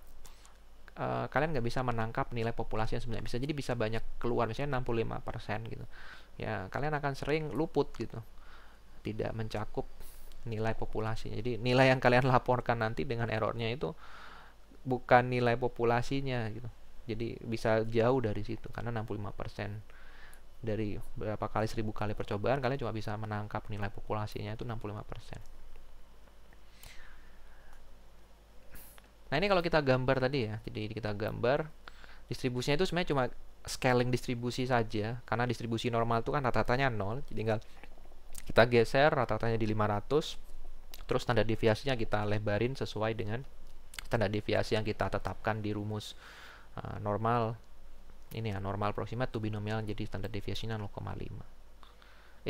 kalian nggak bisa menangkap nilai populasi yang sebenarnya. Jadi bisa banyak keluar, misalnya 65% gitu. Ya kalian akan sering luput gitu, tidak mencakup nilai populasinya. Jadi nilai yang kalian laporkan nanti dengan errornya itu bukan nilai populasinya gitu. Jadi bisa jauh dari situ, karena 65% dari berapa kali 1000 kali percobaan kalian cuma bisa menangkap nilai populasinya itu 65%. Nah ini kalau kita gambar tadi ya, jadi kita gambar distribusinya itu sebenarnya cuma scaling distribusi saja, karena distribusi normal itu kan rata-ratanya 0, jadi tinggal kita geser rata-ratanya di 500, terus standar deviasinya kita lebarin sesuai dengan standar deviasi yang kita tetapkan di rumus normal ini ya, normal proximate to binomial, jadi standar deviasinya 0,5.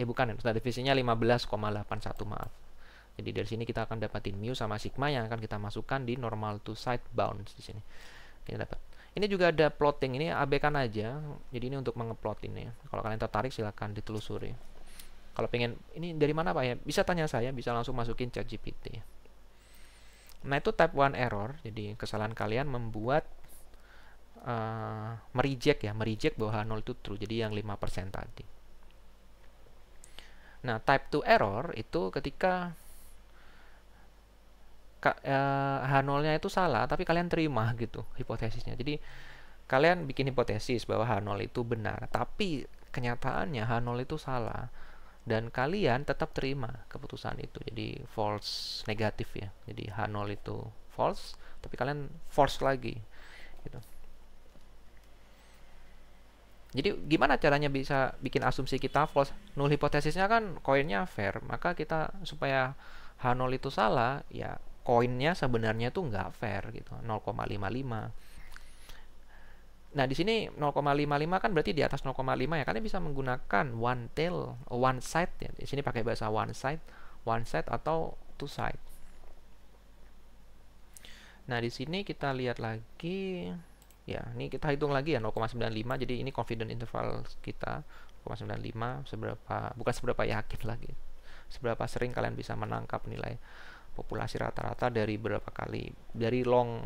Bukan, standar deviasinya 15,81, maaf. Jadi dari sini kita akan dapatin mu sama sigma yang akan kita masukkan di normal to side bounds di sini. Kita dapat. Ini juga ada plotting, ini abaikan aja. Jadi ini untuk mengeplot ini. Kalau kalian tertarik silahkan ditelusuri. Kalau pengen ini dari mana Pak ya? Bisa tanya saya, bisa langsung masukin ChatGPT. Nah, itu type 1 error. Jadi kesalahan kalian membuat mereject bahwa H0 itu true. Jadi yang 5% tadi. Nah, type 2 error itu ketika H0-nya itu salah, tapi kalian terima gitu hipotesisnya. Jadi kalian bikin hipotesis bahwa H0 itu benar, tapi kenyataannya H0 itu salah, dan kalian tetap terima keputusan itu. Jadi false negatif ya. Jadi H0 itu false, tapi kalian false lagi gitu. Jadi gimana caranya bisa bikin asumsi kita false? Null hipotesisnya kan koinnya fair, maka kita supaya H0 itu salah, ya koinnya sebenarnya tuh nggak fair gitu, 0,55. Nah, di sini 0,55 kan berarti di atas 0,5 ya. Kalian bisa menggunakan one tail, one side ya. Di sini pakai bahasa one side atau two side. Nah, di sini kita lihat lagi ya, ini kita hitung lagi ya 0,95. Jadi ini confidence interval kita 0,95, bukan seberapa yakin lagi. Seberapa sering kalian bisa menangkap nilai populasi rata-rata dari berapa kali, dari long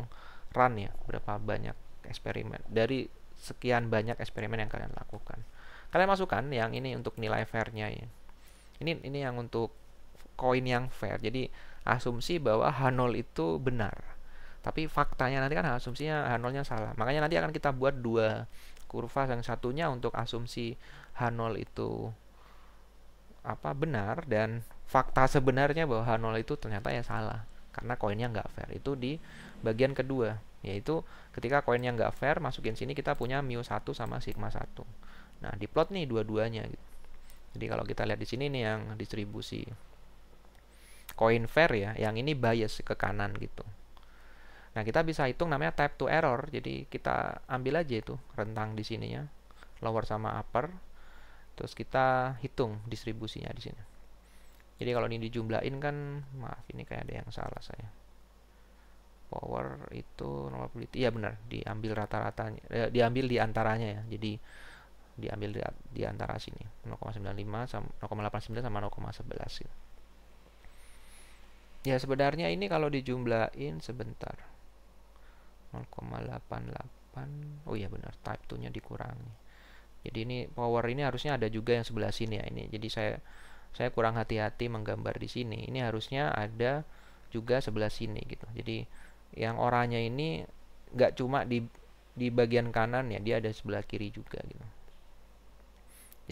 run ya, berapa banyak eksperimen, dari sekian banyak eksperimen yang kalian lakukan. Kalian masukkan yang ini untuk nilai fairnya ya. Ini yang untuk koin yang fair. Jadi asumsi bahwa H0 itu benar, tapi faktanya nanti kan asumsinya H0-nya salah. Makanya nanti akan kita buat dua kurva, yang satunya untuk asumsi H0 itu benar, dan fakta sebenarnya bahwa H0 itu ternyata ya salah karena koinnya nggak fair. Itu di bagian kedua, yaitu ketika koinnya nggak fair, masukin sini kita punya mu 1 sama sigma 1. Nah, diplot nih dua-duanya gitu. Jadi kalau kita lihat di sini nih yang distribusi coin fair ya, yang ini bias ke kanan gitu. Nah, kita bisa hitung namanya type to error. Jadi kita ambil aja itu rentang di sininya, lower sama upper. Terus kita hitung distribusinya di sini. Jadi kalau ini dijumlahin kan, maaf ini kayak ada yang salah saya. Power itu probability, iya benar, diambil rata-ratanya, diambil di antaranya ya. Jadi diambil di antara sini 0,95 sama 0,89 sama 0,11 gitu. Ya sebenarnya ini kalau dijumlahin sebentar 0,88. Oh iya benar, type 2 nya dikurangi. Jadi ini power ini harusnya ada juga yang sebelah sini ya ini. Jadi saya kurang hati-hati menggambar di sini. Ini harusnya ada juga sebelah sini gitu. Jadi yang oranye ini nggak cuma di bagian kanan ya, dia ada sebelah kiri juga gitu.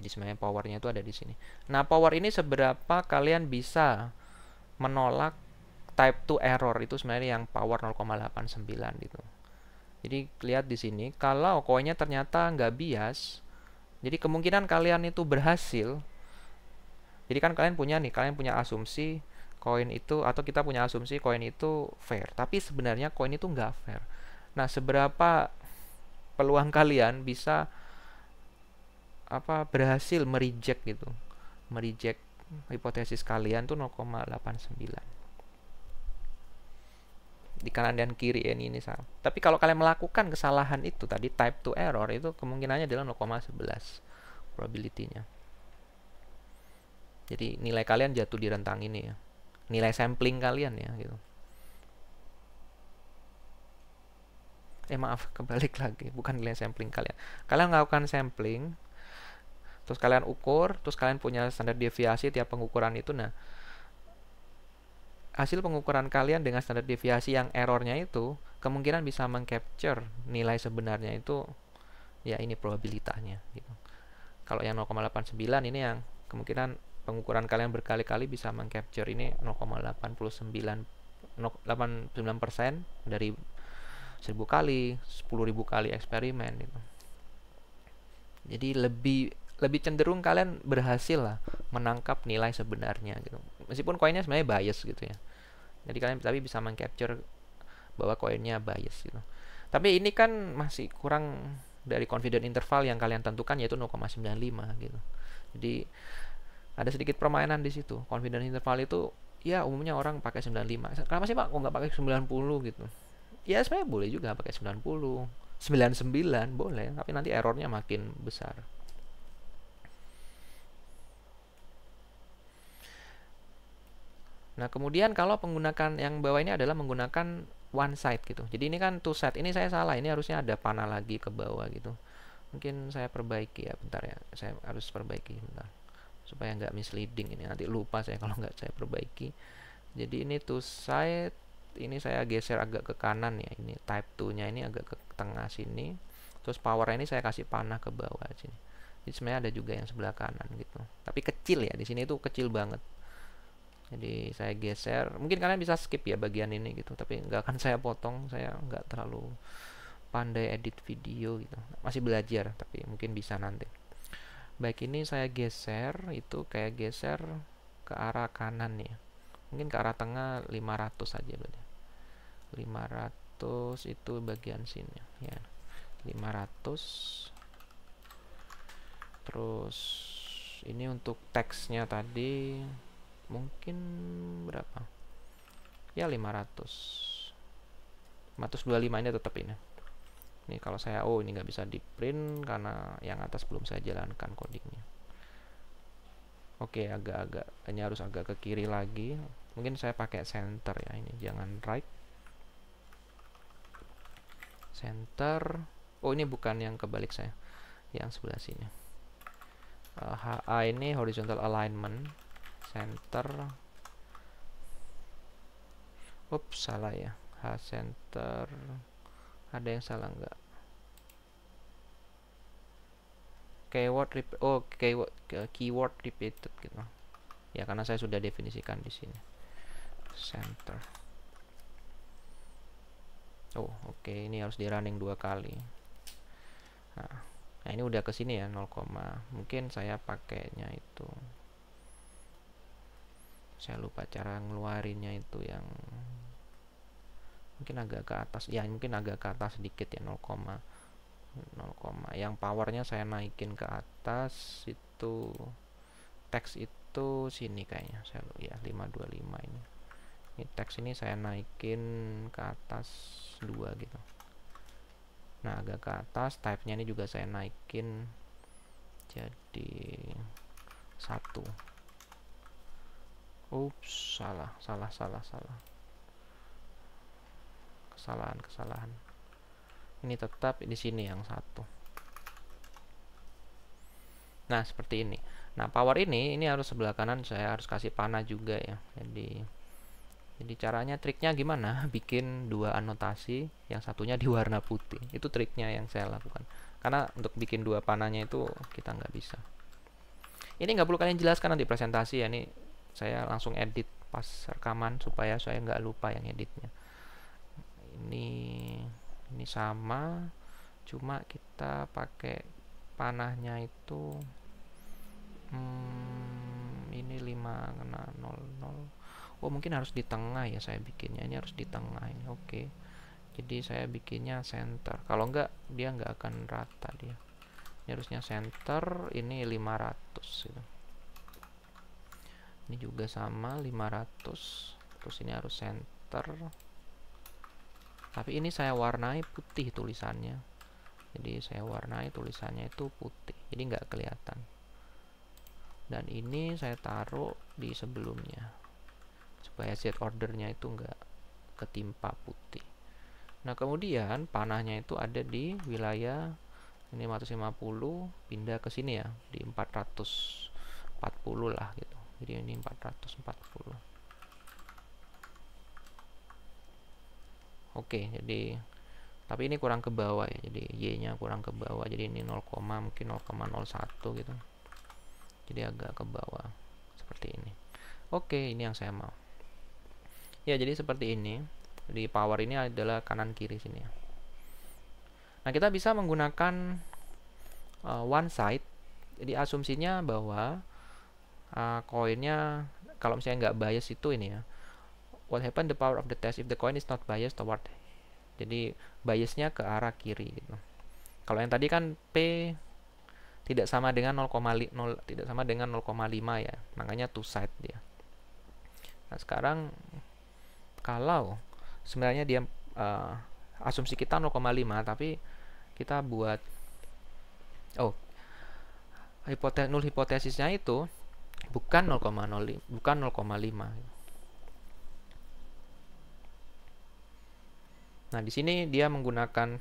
Jadi sebenarnya powernya itu ada di sini. Nah, power ini seberapa kalian bisa menolak type 2 error itu sebenarnya yang power 0,89 gitu. Jadi lihat di sini, kalau koinnya ternyata nggak bias, jadi kemungkinan kalian itu berhasil. Jadi kan kalian punya asumsi koin itu, atau kita punya asumsi koin itu fair. Tapi sebenarnya koin itu nggak fair. Nah, seberapa peluang kalian bisa berhasil mereject gitu, mereject hipotesis kalian tuh 0,89 di kanan dan kiri ya, ini salah. Tapi kalau kalian melakukan kesalahan itu tadi type 2 error, itu kemungkinannya adalah 0,11 probability-nya. Jadi nilai kalian jatuh di rentang ini ya, nilai sampling kalian ya gitu. Maaf, kebalik lagi, bukan nilai sampling kalian. Kalian melakukan sampling, terus kalian ukur, terus kalian punya standar deviasi tiap pengukuran itu. Nah, hasil pengukuran kalian dengan standar deviasi yang errornya itu kemungkinan bisa mengcapture nilai sebenarnya itu ya, ini probabilitasnya gitu. Kalau yang 0,89 ini yang kemungkinan pengukuran kalian berkali-kali bisa mengcapture ini 0,89% dari 1000 kali, 10.000 kali eksperimen gitu. Jadi lebih cenderung kalian berhasil lah menangkap nilai sebenarnya gitu. Meskipun koinnya sebenarnya bias gitu ya. Jadi kalian tapi bisa mengcapture bahwa koinnya bias gitu. Tapi ini kan masih kurang dari confidence interval yang kalian tentukan, yaitu 0,95 gitu. Jadi ada sedikit permainan di situ. Confidence interval itu ya umumnya orang pakai 95. Kenapa sih Pak kok nggak pakai 90 gitu? Ya sebenarnya boleh juga pakai 90, 99 boleh, tapi nanti errornya makin besar. Nah, kemudian kalau menggunakan yang bawah ini adalah menggunakan one side gitu. Jadi ini kan two side. Ini saya salah. Ini harusnya ada panah lagi ke bawah gitu. Mungkin saya perbaiki ya, bentar ya. Saya harus perbaiki bentar. Supaya nggak misleading ini. Nanti lupa saya kalau nggak saya perbaiki. Jadi ini two side. Ini saya geser agak ke kanan ya. Ini type 2-nya ini agak ke tengah sini. Terus power ini saya kasih panah ke bawah sini. Jadi sebenarnya ada juga yang sebelah kanan gitu. Tapi kecil ya. Di sini itu kecil banget. Jadi saya geser. Mungkin kalian bisa skip ya bagian ini gitu. Tapi nggak akan saya potong. Saya nggak terlalu pandai edit video gitu. Masih belajar. Tapi mungkin bisa nanti. Baik, ini saya geser. Itu kayak geser ke arah kanan ya. Mungkin ke arah tengah 500 saja berarti. 500 itu bagian sini ya. 500. Terus ini untuk teksnya tadi mungkin berapa? Ya 500. 525 ini tetap ini. Ini kalau saya ini nggak bisa di print karena yang atas belum saya jalankan codingnya. Oke, agak-agak ini harus agak ke kiri lagi. Mungkin saya pakai center ya, ini jangan right. Center. Oh, ini bukan yang kebalik saya. Yang sebelah sini. HA ini horizontal alignment. Center. Ups, salah ya. H center. Ada yang salah nggak? Keyword repeated gitu. Ya karena saya sudah definisikan di sini. Center. Oke, ini harus di running 2 kali. Nah, Nah ini udah ke sini ya 0, mungkin saya pakainya itu, saya lupa cara ngeluarinnya itu, yang mungkin agak ke atas ya, mungkin agak ke atas sedikit ya, 0, yang powernya saya naikin ke atas itu, teks itu sini kayaknya saya ya 525 ini teks ini saya naikin ke atas 2 gitu. Nah agak ke atas, type-nya ini juga saya naikin jadi 1. Ups, salah, kesalahan. Ini tetap di sini yang 1. Nah seperti ini. Nah power ini harus sebelah kanan, saya harus kasih panah juga ya. Jadi caranya, triknya gimana? Bikin 2 anotasi, yang satunya di warna putih. Itu triknya yang saya lakukan. Karena untuk bikin 2 panahnya itu kita nggak bisa. Ini nggak perlu kalian jelaskan nanti presentasi ya. Ini saya langsung edit pas rekaman supaya saya nggak lupa yang editnya. Ini sama, cuma kita pakai panahnya itu ini 5 kena 00. Oh mungkin harus di tengah ya saya bikinnya, ini harus di tengah ini. Oke. Jadi saya bikinnya center, kalau enggak dia nggak akan rata dia. Ini harusnya center, ini 500 gitu. Ini juga sama 500, terus ini harus center, tapi ini saya warnai putih tulisannya. Jadi saya warnai tulisannya itu putih, jadi nggak kelihatan. Dan ini saya taruh di sebelumnya supaya set ordernya itu nggak ketimpa putih. Nah kemudian panahnya itu ada di wilayah ini 450, pindah ke sini ya di 440 lah gitu. Jadi ini 440. Oke, jadi tapi ini kurang ke bawah ya, jadi Y-nya kurang ke bawah, jadi ini 0, mungkin 0,01 gitu. Jadi agak ke bawah seperti ini. Oke, ini yang saya mau. Ya, jadi seperti ini. Di power ini adalah kanan kiri sini ya. Nah, kita bisa menggunakan one side. Jadi asumsinya bahwa koinnya kalau misalnya nggak bias itu ini ya. What happen the power of the test if the coin is not biased toward. Jadi biasnya ke arah kiri gitu. Kalau yang tadi kan P tidak sama dengan 0,5 tidak sama dengan 0,5 ya. Makanya two side dia. Nah, sekarang kalau sebenarnya dia asumsi kita 0,5 tapi kita buat null hipotesisnya itu bukan 0,05 bukan 0,5. Nah di sini dia menggunakan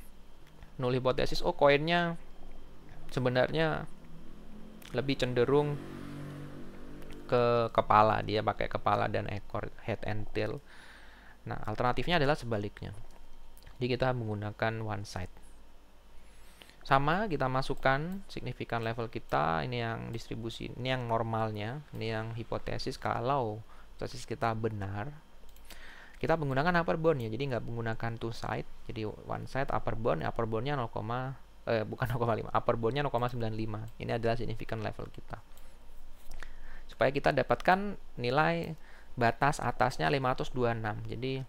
null hipotesis. Koinnya sebenarnya lebih cenderung ke kepala, dia pakai kepala dan ekor, head and tail. Nah alternatifnya adalah sebaliknya, jadi kita menggunakan one side. Sama, kita masukkan signifikan level kita, ini yang distribusi, ini yang normalnya, ini yang hipotesis. Kalau hipotesis kita benar, kita menggunakan upper bound ya, jadi nggak menggunakan two side, jadi one side upper boundnya 0, bukan 0,5, upper boundnya 0,95. Ini adalah signifikan level kita, supaya kita dapatkan nilai batas atasnya 526. Jadi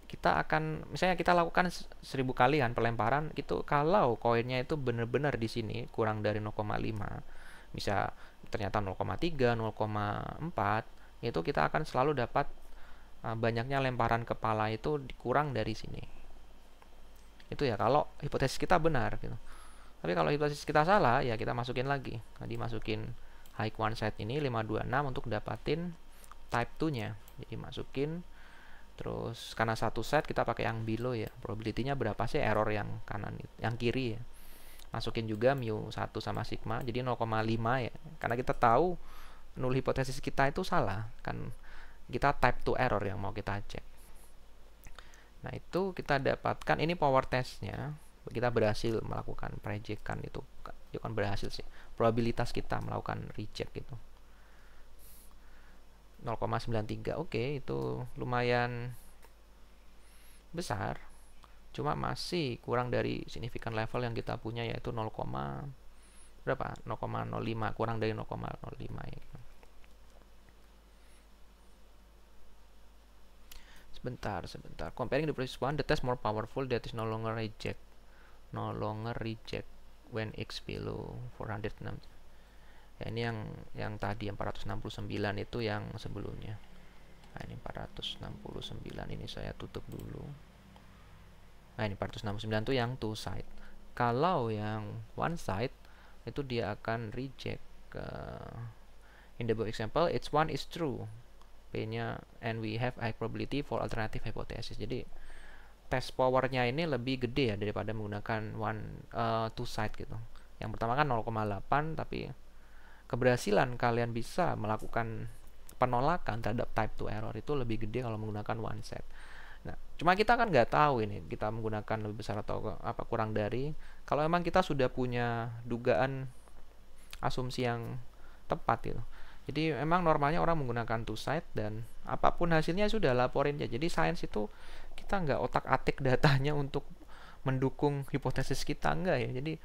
kita akan, misalnya kita lakukan 1000 kalian pelemparan gitu, kalau koinnya itu benar-benar di sini kurang dari 0,5, bisa ternyata 0,3, 0,4, itu kita akan selalu dapat banyaknya lemparan kepala itu kurang dari sini. Itu ya kalau hipotesis kita benar gitu. Tapi kalau hipotesis kita salah ya kita masukin lagi. Tadi masukin high one side ini 526 untuk dapatin type 2-nya. Jadi masukin, terus karena satu set kita pakai yang below ya, probability-nya berapa sih error yang kanan yang kiri ya. Masukin juga mu 1 sama sigma, jadi 0,5 ya. Karena kita tahu null hipotesis kita itu salah, kan kita type 2 error yang mau kita cek. Nah itu kita dapatkan, ini power testnya, kita berhasil melakukan prejekan itu, bukan berhasil sih, probabilitas kita melakukan reject itu 0,93. Oke, itu lumayan besar. cuma masih kurang dari significant level yang kita punya, yaitu 0, berapa? 0,05, kurang dari 0,05 ya. Sebentar. Comparing the previous one, the test more powerful, that is no longer reject when x below 406. Ya, ini yang tadi yang 469 itu yang sebelumnya. Nah, ini 469, ini saya tutup dulu. Nah, ini 469 itu yang two side. Kalau yang one side itu dia akan reject. In the above example, H1 is true, P-nya, and we have high probability for alternative hypothesis. Jadi test powernya ini lebih gede ya daripada menggunakan two side gitu. Yang pertama kan 0,8, tapi keberhasilan kalian bisa melakukan penolakan terhadap type 2 error itu lebih gede kalau menggunakan one set. Nah, cuma kita kan nggak tahu ini kita menggunakan lebih besar atau apa kurang dari. Kalau memang kita sudah punya dugaan asumsi yang tepat gitu. Jadi memang normalnya orang menggunakan two side, dan apapun hasilnya sudah laporin ya. Jadi sains itu kita nggak otak-atik datanya untuk mendukung hipotesis kita, enggak ya. Jadi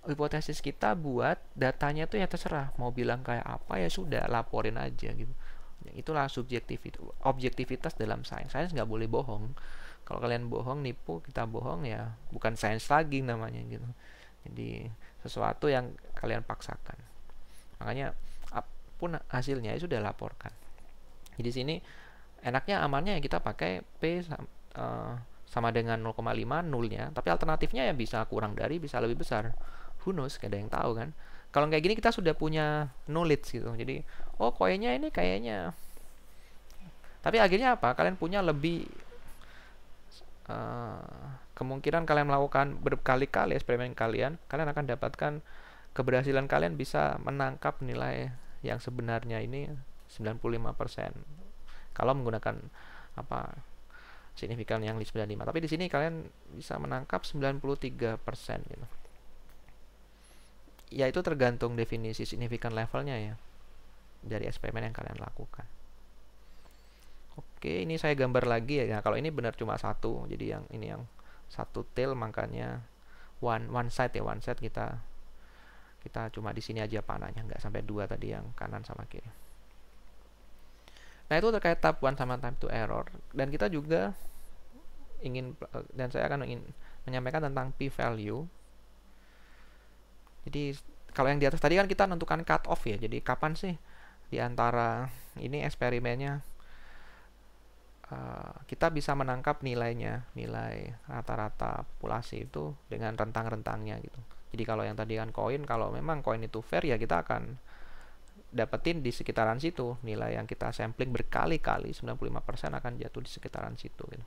hipotesis kita buat datanya tuh ya terserah mau bilang kayak apa ya sudah laporin aja gitu. Itulah objektivitas dalam sains. Sains nggak boleh bohong. Kalau kalian bohong, nipu, kita bohong, ya bukan sains lagi namanya gitu. Jadi sesuatu yang kalian paksakan. Makanya apapun hasilnya sudah laporkan. Jadi sini enaknya amannya kita pakai P sama dengan 0,5 nulnya, tapi alternatifnya ya bisa kurang dari, bisa lebih besar. Who knows, gak ada yang tahu kan. Kalau kayak gini kita sudah punya knowledge gitu. Jadi, oh koinnya ini kayaknya. Tapi akhirnya apa? Kalian punya lebih kemungkinan kalian melakukan berkali-kali eksperimen kalian akan dapatkan keberhasilan kalian bisa menangkap nilai yang sebenarnya ini 95%. Kalau menggunakan apa signifikan yang 95. Tapi di sini kalian bisa menangkap 93% gitu. Ya itu tergantung definisi signifikan levelnya ya dari eksperimen yang kalian lakukan. Oke, ini saya gambar lagi ya. Nah, kalau ini benar cuma satu, jadi yang ini yang satu tail, makanya one side ya, one side kita cuma di sini aja panahnya, nggak sampai dua tadi yang kanan sama kiri. Nah, itu terkait type 1 sama type 2 error, dan kita juga saya akan ingin menyampaikan tentang p-value. Jadi kalau yang di atas tadi kan kita menentukan cut off ya. Jadi kapan sih di antara ini eksperimennya kita bisa menangkap nilai rata-rata populasi itu dengan rentang-rentangnya gitu. Jadi kalau yang tadi kan koin, kalau memang koin itu fair ya kita akan dapetin di sekitaran situ. Nilai yang kita sampling berkali-kali 95% akan jatuh di sekitaran situ gitu.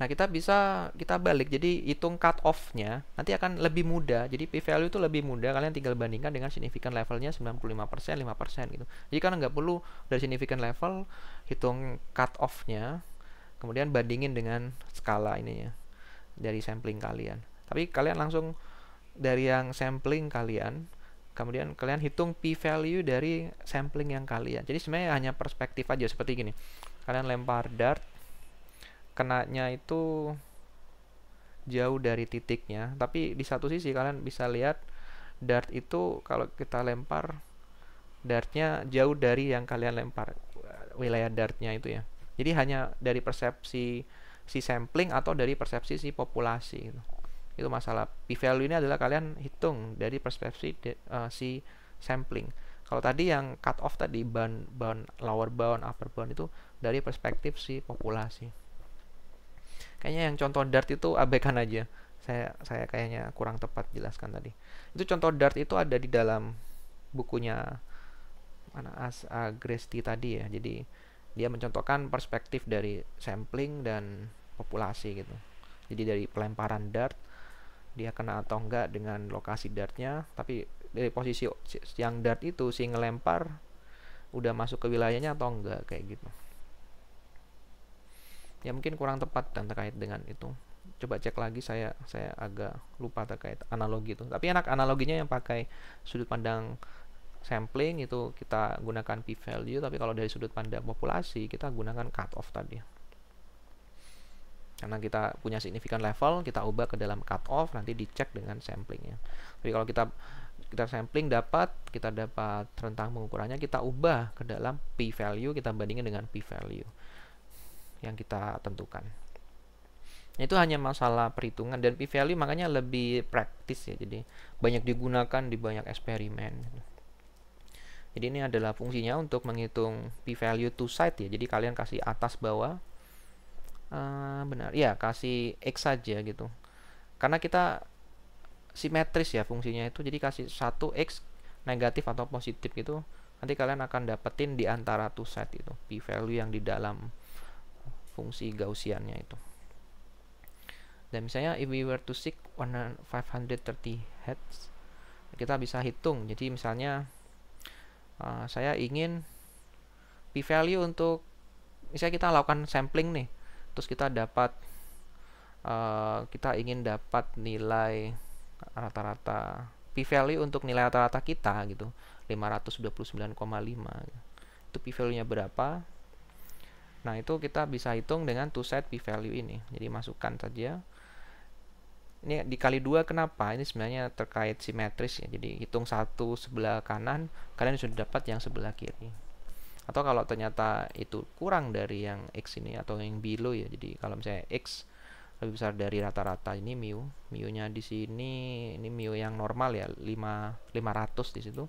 Nah, kita balik, jadi hitung cut off-nya nanti akan lebih mudah. Jadi p-value itu lebih mudah, kalian tinggal bandingkan dengan significant levelnya 95%, 5% gitu. Jadi kan nggak perlu dari significant level hitung cut off-nya, kemudian bandingin dengan skala ini ya, dari sampling kalian. Tapi kalian langsung dari yang sampling kalian, kemudian kalian hitung p-value dari sampling yang kalian. Jadi sebenarnya hanya perspektif aja, seperti gini. Kalian lempar dart, kenanya itu jauh dari titiknya, tapi di satu sisi kalian bisa lihat dart itu kalau kita lempar dartnya jauh dari yang kalian lempar, wilayah dartnya itu ya. Jadi hanya dari persepsi si sampling atau dari persepsi si populasi gitu. Itu masalah p-value ini adalah kalian hitung dari persepsi si sampling. Kalau tadi yang cut off tadi, bound lower bound, upper bound itu dari perspektif si populasi. Kayaknya yang contoh dart itu abaikan aja. Saya kayaknya kurang tepat jelaskan tadi. Itu contoh dart itu ada di dalam bukunya mana Agresti tadi ya. Jadi dia mencontohkan perspektif dari sampling dan populasi gitu. Jadi dari pelemparan dart dia kena atau enggak dengan lokasi dartnya, tapi dari posisi yang dart itu si ngelempar udah masuk ke wilayahnya atau enggak, kayak gitu. Ya mungkin kurang tepat dan terkait dengan itu. Coba cek lagi, saya agak lupa terkait analogi itu. Tapi enak analoginya yang pakai sudut pandang sampling itu kita gunakan p-value, tapi kalau dari sudut pandang populasi kita gunakan cutoff tadi. Karena kita punya significant level, kita ubah ke dalam cutoff, nanti dicek dengan samplingnya. Tapi kalau kita sampling kita dapat rentang pengukurannya, kita ubah ke dalam p-value, kita bandingin dengan p-value yang kita tentukan. Itu hanya masalah perhitungan, dan p-value makanya lebih praktis ya, jadi banyak digunakan di banyak eksperimen. Jadi ini adalah fungsinya untuk menghitung p-value two side ya, jadi kalian kasih atas bawah, benar ya, kasih x saja gitu, karena kita simetris ya fungsinya itu, jadi kasih 1x negatif atau positif gitu, nanti kalian akan dapetin di antara two side itu p-value yang di dalam fungsi Gaussiannya itu. Dan misalnya if we were to seek 530 Hz, kita bisa hitung. Jadi misalnya saya ingin p-value untuk, misalnya kita lakukan sampling nih, terus kita dapat kita ingin dapat nilai rata-rata p-value untuk nilai rata-rata kita gitu, 529,5. Itu p-value nya berapa? Nah, itu kita bisa hitung dengan two side p-value ini. Jadi masukkan saja. Ini dikali 2, kenapa? Ini sebenarnya terkait simetris ya. Jadi hitung satu sebelah kanan, kalian sudah dapat yang sebelah kiri. Atau kalau ternyata itu kurang dari yang x ini atau yang below ya. Jadi kalau misalnya x lebih besar dari rata-rata ini mu-nya di sini, ini mu yang normal ya, 500 di situ.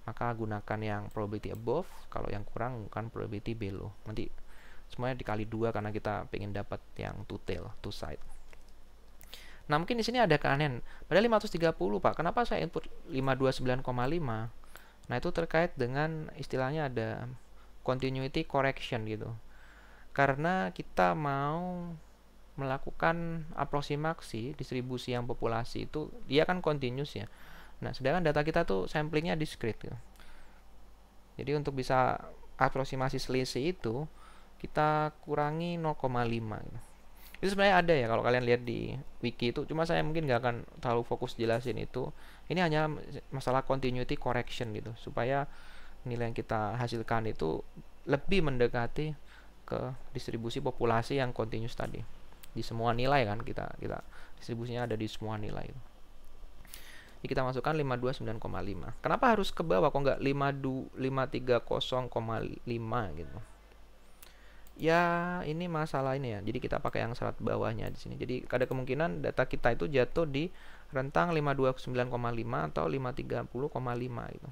Maka gunakan yang probability above, kalau yang kurang bukan probability below. Nanti semuanya dikali 2 karena kita pengen dapat yang two tail, two side. Nah, mungkin di sini ada keanehan. Padahal 530, Pak. Kenapa saya input 529,5? Nah, itu terkait dengan istilahnya ada continuity correction gitu. Karena kita mau melakukan aproksimasi distribusi yang populasi itu, dia kan continuous ya. Nah, sedangkan data kita tuh samplingnya discrete gitu. Jadi untuk bisa aproksimasi selisih itu, kita kurangi 0,5 gitu. Itu sebenarnya ada ya kalau kalian lihat di wiki itu, cuma saya mungkin nggak akan terlalu fokus jelasin itu. Ini hanya masalah continuity correction gitu, supaya nilai yang kita hasilkan itu lebih mendekati ke distribusi populasi yang continuous tadi. Di semua nilai kan, kita distribusinya ada di semua nilai. Jadi kita masukkan 529,5. Kenapa harus ke bawah kok nggak 530,5 gitu? Ya, ini masalah ini ya. Jadi kita pakai yang syarat bawahnya di sini. Jadi ada kemungkinan data kita itu jatuh di rentang 529,5 atau 530,5 gitu.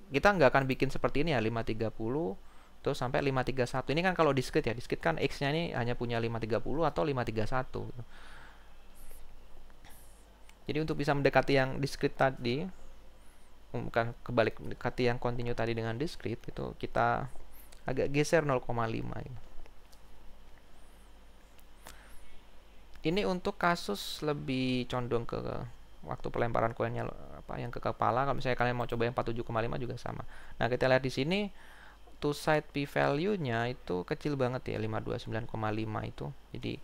Kita nggak akan bikin seperti ini ya, 530 terus sampai 531. Ini kan kalau discrete ya. Discrete kan x-nya ini hanya punya 530 atau 531 gitu. Jadi untuk bisa mendekati yang discrete tadi, bukan kebalik, mendekati yang continue tadi dengan discrete, itu kita agak geser 0,5 ini. Ini untuk kasus lebih condong ke waktu pelemparan koinnya yang ke kepala. Kalau misalnya kalian mau coba yang 47,5 juga sama. Nah, kita lihat di sini two side p-value-nya itu kecil banget ya, 529,5 itu. Jadi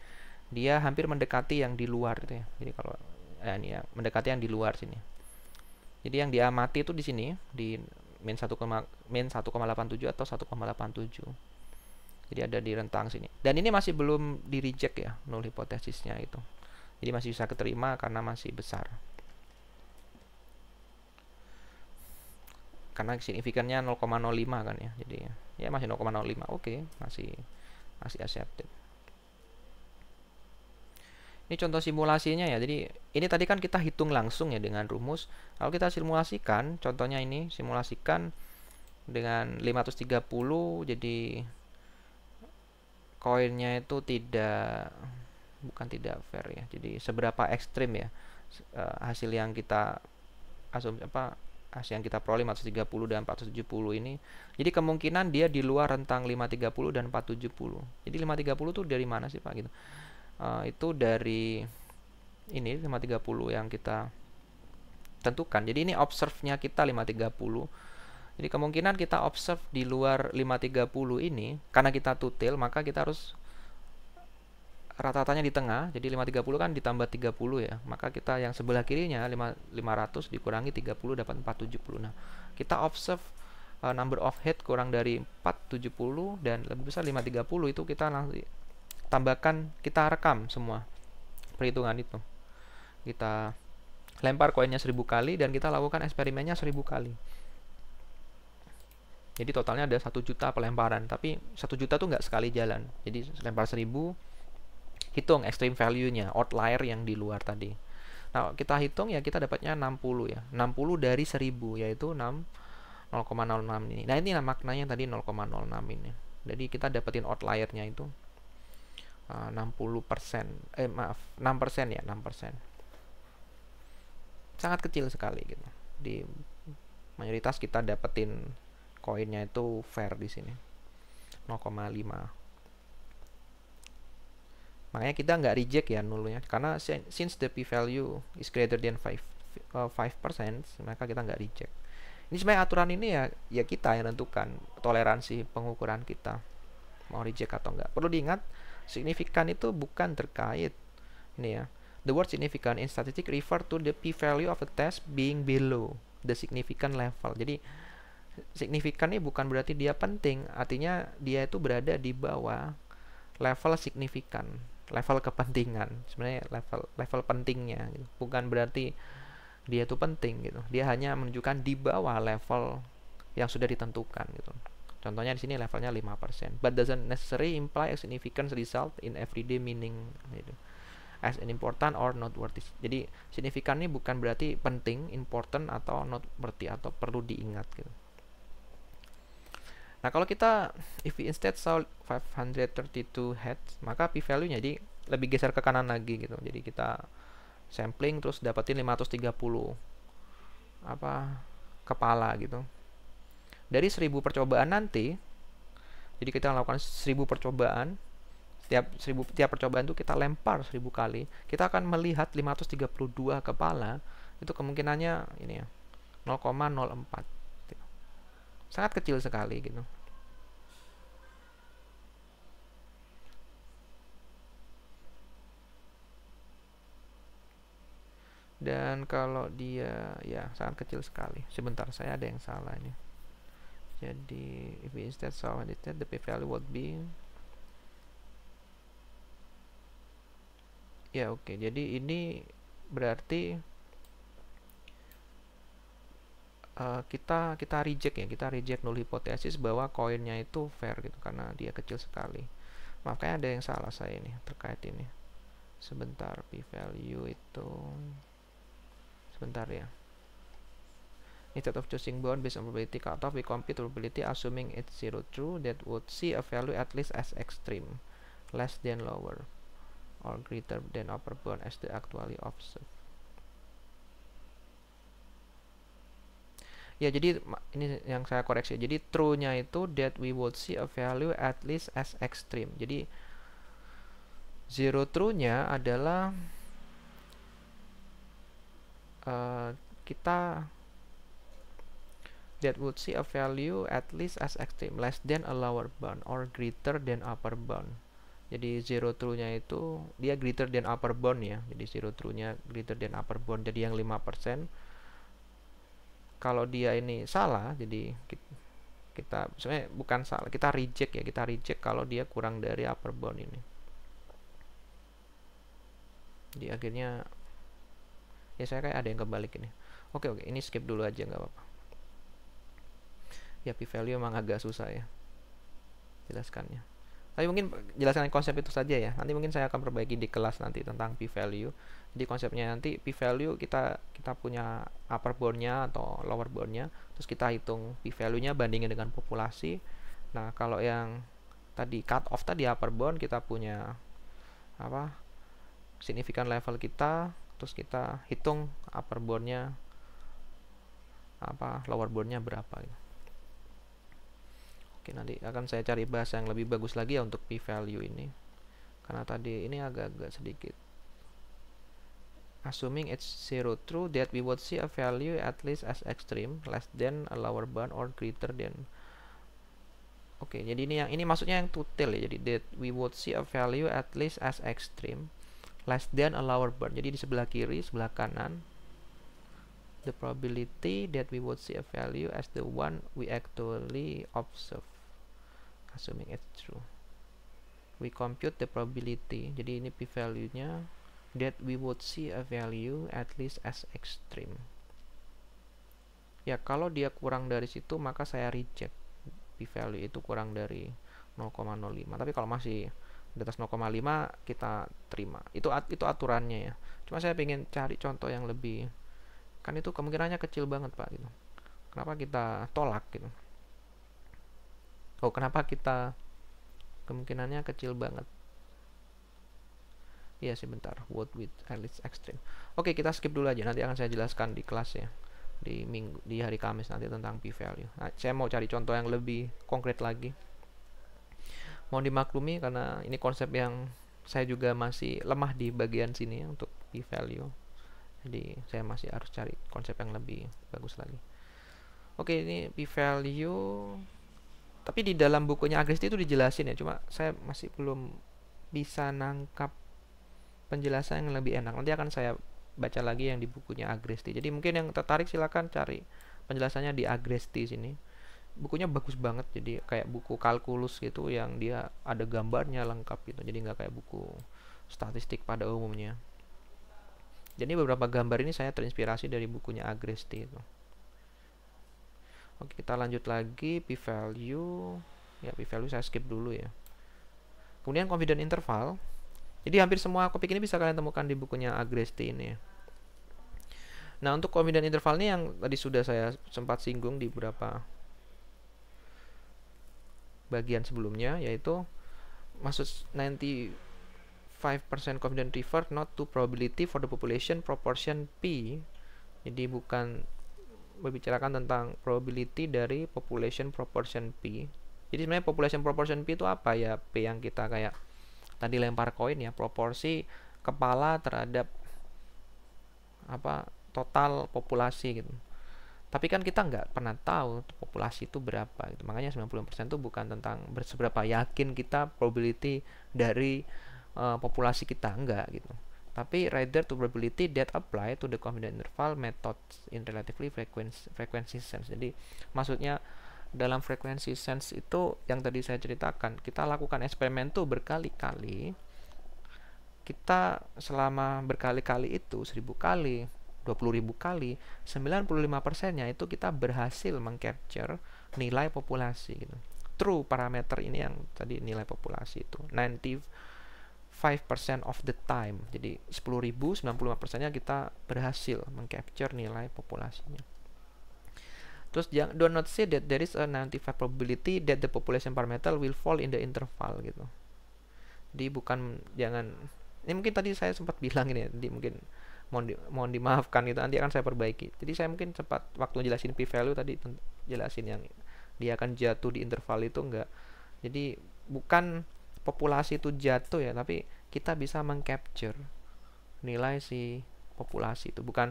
dia hampir mendekati yang di luar itu ya. Jadi kalau ini ya, mendekati yang di luar sini. Jadi yang diamati itu di sini di min 1,87 atau 1,87. Jadi ada di rentang sini. Dan ini masih belum di reject ya, null hipotesisnya itu. Jadi masih bisa keterima karena masih besar. Karena signifikannya 0,05 kan ya. Jadi ya masih 0,05. Oke, masih accepted. Ini contoh simulasinya ya. Jadi ini tadi kan kita hitung langsung ya dengan rumus. Kalau kita simulasikan, contohnya ini simulasikan dengan 530, jadi koinnya itu bukan tidak fair ya. Jadi seberapa ekstrim ya hasil yang kita hasil yang kita peroleh 530 dan 470 ini. Jadi kemungkinan dia di luar rentang 530 dan 470. Jadi 530 tuh dari mana sih Pak gitu? Itu dari ini 530 yang kita tentukan. Jadi ini observe-nya kita 530. Jadi kemungkinan kita observe di luar 530 ini, karena kita two tail, maka kita harus rata-ratanya di tengah, jadi 530 kan ditambah 30 ya, maka kita yang sebelah kirinya 500 dikurangi 30 dapat 470. Nah, kita observe number of head kurang dari 470 dan lebih besar 530, itu kita nanti tambahkan, kita rekam semua perhitungan itu, kita lempar koinnya 1000 kali dan kita lakukan eksperimennya 1000 kali. Jadi totalnya ada 1 juta pelemparan, tapi 1 juta tuh nggak sekali jalan, jadi lempar 1000, hitung extreme value-nya, outlier yang di luar tadi. Nah, kita hitung ya, kita dapatnya 60 ya. 60 dari 1000 yaitu 0,06 ini. Nah, ini maknanya tadi 0,06 ini. Jadi kita dapetin outlier-nya itu 60%. Maaf, 6% ya, 6%. Sangat kecil sekali gitu. Di mayoritas kita dapetin koinnya itu fair di sini. 0,5. Makanya kita nggak reject ya nulnya, karena since the p-value is greater than 5%, maka kita nggak reject. Ini sebenarnya aturan ini ya kita yang tentukan toleransi pengukuran kita mau reject atau enggak. Perlu diingat, signifikan itu bukan terkait ini ya. The word significant in statistics refer to the p-value of a test being below the significant level. Jadi signifikan ini bukan berarti dia penting, artinya dia itu berada di bawah level signifikan, level kepentingan, sebenarnya level pentingnya gitu. Bukan berarti dia itu penting gitu, dia hanya menunjukkan di bawah level yang sudah ditentukan gitu. Contohnya di sini levelnya 5%, but doesn't necessarily imply a significant result in everyday meaning gitu, as an important or noteworthy. Jadi signifikan ini bukan berarti penting, important atau noteworthy atau perlu diingat gitu. Nah, kalau kita if we instead saw 532 heads, maka p-value-nya jadi lebih geser ke kanan lagi gitu. Jadi kita sampling terus dapetin 530 kepala gitu. Dari 1000 percobaan nanti, jadi kita lakukan 1000 percobaan. Tiap percobaan itu kita lempar 1000 kali. Kita akan melihat 532 kepala. Itu kemungkinannya ini ya, 0,04. Sangat kecil sekali gitu. Dan kalau dia ya sangat kecil sekali. Sebentar, saya ada yang salah ini. Jadi if we instead saw the p-value would be ya oke. Jadi ini berarti kita reject ya, kita reject null hipotesis bahwa koinnya itu fair gitu karena dia kecil sekali. Makanya ada yang salah saya ini terkait ini. Sebentar, p-value itu sebentar ya. Instead of choosing bound based on probability cutoff, we compute probability assuming it's zero true that would see a value at least as extreme, less than lower, or greater than upper bound as the actually observed. Ya, jadi ini yang saya koreksi. Jadi true-nya itu that we would see a value at least as extreme. Jadi zero true-nya adalah kita that would see a value at least as extreme, less than a lower bound or greater than upper bound. Jadi zero true-nya itu dia greater than upper bound ya. Jadi zero true-nya greater than upper bound. Jadi yang 5%. Kalau dia ini salah, jadi kita sebenarnya bukan salah, kita reject ya, kita reject kalau dia kurang dari upper bound ini. Jadi akhirnya ya saya kayak ada yang kebalik ini. Oke, ini skip dulu aja, nggak apa-apa. Ya, p-value emang agak susah ya jelaskannya. Tapi mungkin jelaskan konsep itu saja ya. Nanti mungkin saya akan perbaiki di kelas nanti tentang p-value. Jadi konsepnya nanti p-value kita punya upper bound-nya atau lower bound-nya, terus kita hitung p-value-nya bandingin dengan populasi. Nah, kalau yang tadi cut off tadi upper bound, kita punya significant level kita, terus kita hitung upper bound-nya lower bound-nya berapa gitu. Oke, nanti akan saya cari bahasa yang lebih bagus lagi ya untuk p-value ini, karena tadi ini agak-agak sedikit. Assuming it's zero true that we would see a value at least as extreme, less than a lower bound or greater than. Oke, jadi ini maksudnya yang tutil ya. Jadi that we would see a value at least as extreme less than a lower bound. Jadi di sebelah kiri, sebelah kanan, the probability that we would see a value as the one we actually observe, assuming it's true. We compute the probability. Jadi ini p value-nya that we would see a value at least as extreme. Ya, kalau dia kurang dari situ maka saya reject. P value itu kurang dari 0,05. Tapi kalau masih di atas 0,5 kita terima. Itu aturannya ya. Cuma saya ingin cari contoh yang lebih, kan itu kemungkinannya kecil banget Pak gitu. Kenapa kita tolak gitu? Oh, kenapa kita kemungkinannya kecil banget? Iya sih, bentar. What with at least extreme. Oke, kita skip dulu aja. Nanti akan saya jelaskan di kelas ya. Di hari Kamis nanti tentang p value. Nah, saya mau cari contoh yang lebih konkret lagi. Mohon dimaklumi karena ini konsep yang saya juga masih lemah di bagian sini ya, untuk p value. Jadi saya masih harus cari konsep yang lebih bagus lagi. Oke, ini p value. Tapi di dalam bukunya Agresti itu dijelasin ya. Cuma saya masih belum bisa nangkap penjelasan yang lebih enak. Nanti akan saya baca lagi yang di bukunya Agresti. Jadi mungkin yang tertarik silakan cari penjelasannya di Agresti sini. Bukunya bagus banget, jadi kayak buku kalkulus gitu yang dia ada gambarnya lengkap gitu. Jadi nggak kayak buku statistik pada umumnya. Jadi beberapa gambar ini saya terinspirasi dari bukunya Agresti itu. Oke, kita lanjut lagi p value. Ya, p value saya skip dulu ya. Kemudian confidence interval. Jadi hampir semua topik ini bisa kalian temukan di bukunya Agresti ini ya. Nah, untuk confidence interval ini yang tadi sudah saya sempat singgung di beberapa bagian sebelumnya, yaitu maksud 95% confidence refer not to probability for the population proportion P. Jadi bukan membicarakan tentang probability dari population proportion P. Jadi sebenarnya population proportion P itu apa ya? P yang kita kayak tadi lempar koin ya, proporsi kepala terhadap total populasi gitu. Tapi kan kita nggak pernah tahu populasi itu berapa gitu. Makanya 90% itu bukan tentang seberapa yakin kita probability dari populasi kita, enggak gitu. Tapi rather to probability that apply to the confidence interval methods in relatively frequency sense. Jadi maksudnya dalam frequency sense itu yang tadi saya ceritakan, kita lakukan eksperimen tuh berkali-kali. Kita selama berkali-kali itu 1000 kali, 20.000 kali, 95%-nya itu kita berhasil mengcapture nilai populasi gitu. True parameter ini yang tadi nilai populasi itu 95% of the time. Jadi 10.000, 95%-nya kita berhasil mengcapture nilai populasinya. Terus do not say that there is a 95 probability that the population parameter will fall in the interval gitu. Jadi bukan, jangan, ini mungkin tadi saya sempat bilang ini ya, jadi mungkin mohon dimaafkan gitu, nanti akan saya perbaiki. Jadi saya mungkin sempat waktu jelasin p value tadi jelasin yang dia akan jatuh di interval itu enggak. Jadi bukan populasi itu jatuh ya, tapi kita bisa mengcapture nilai si populasi itu. Bukan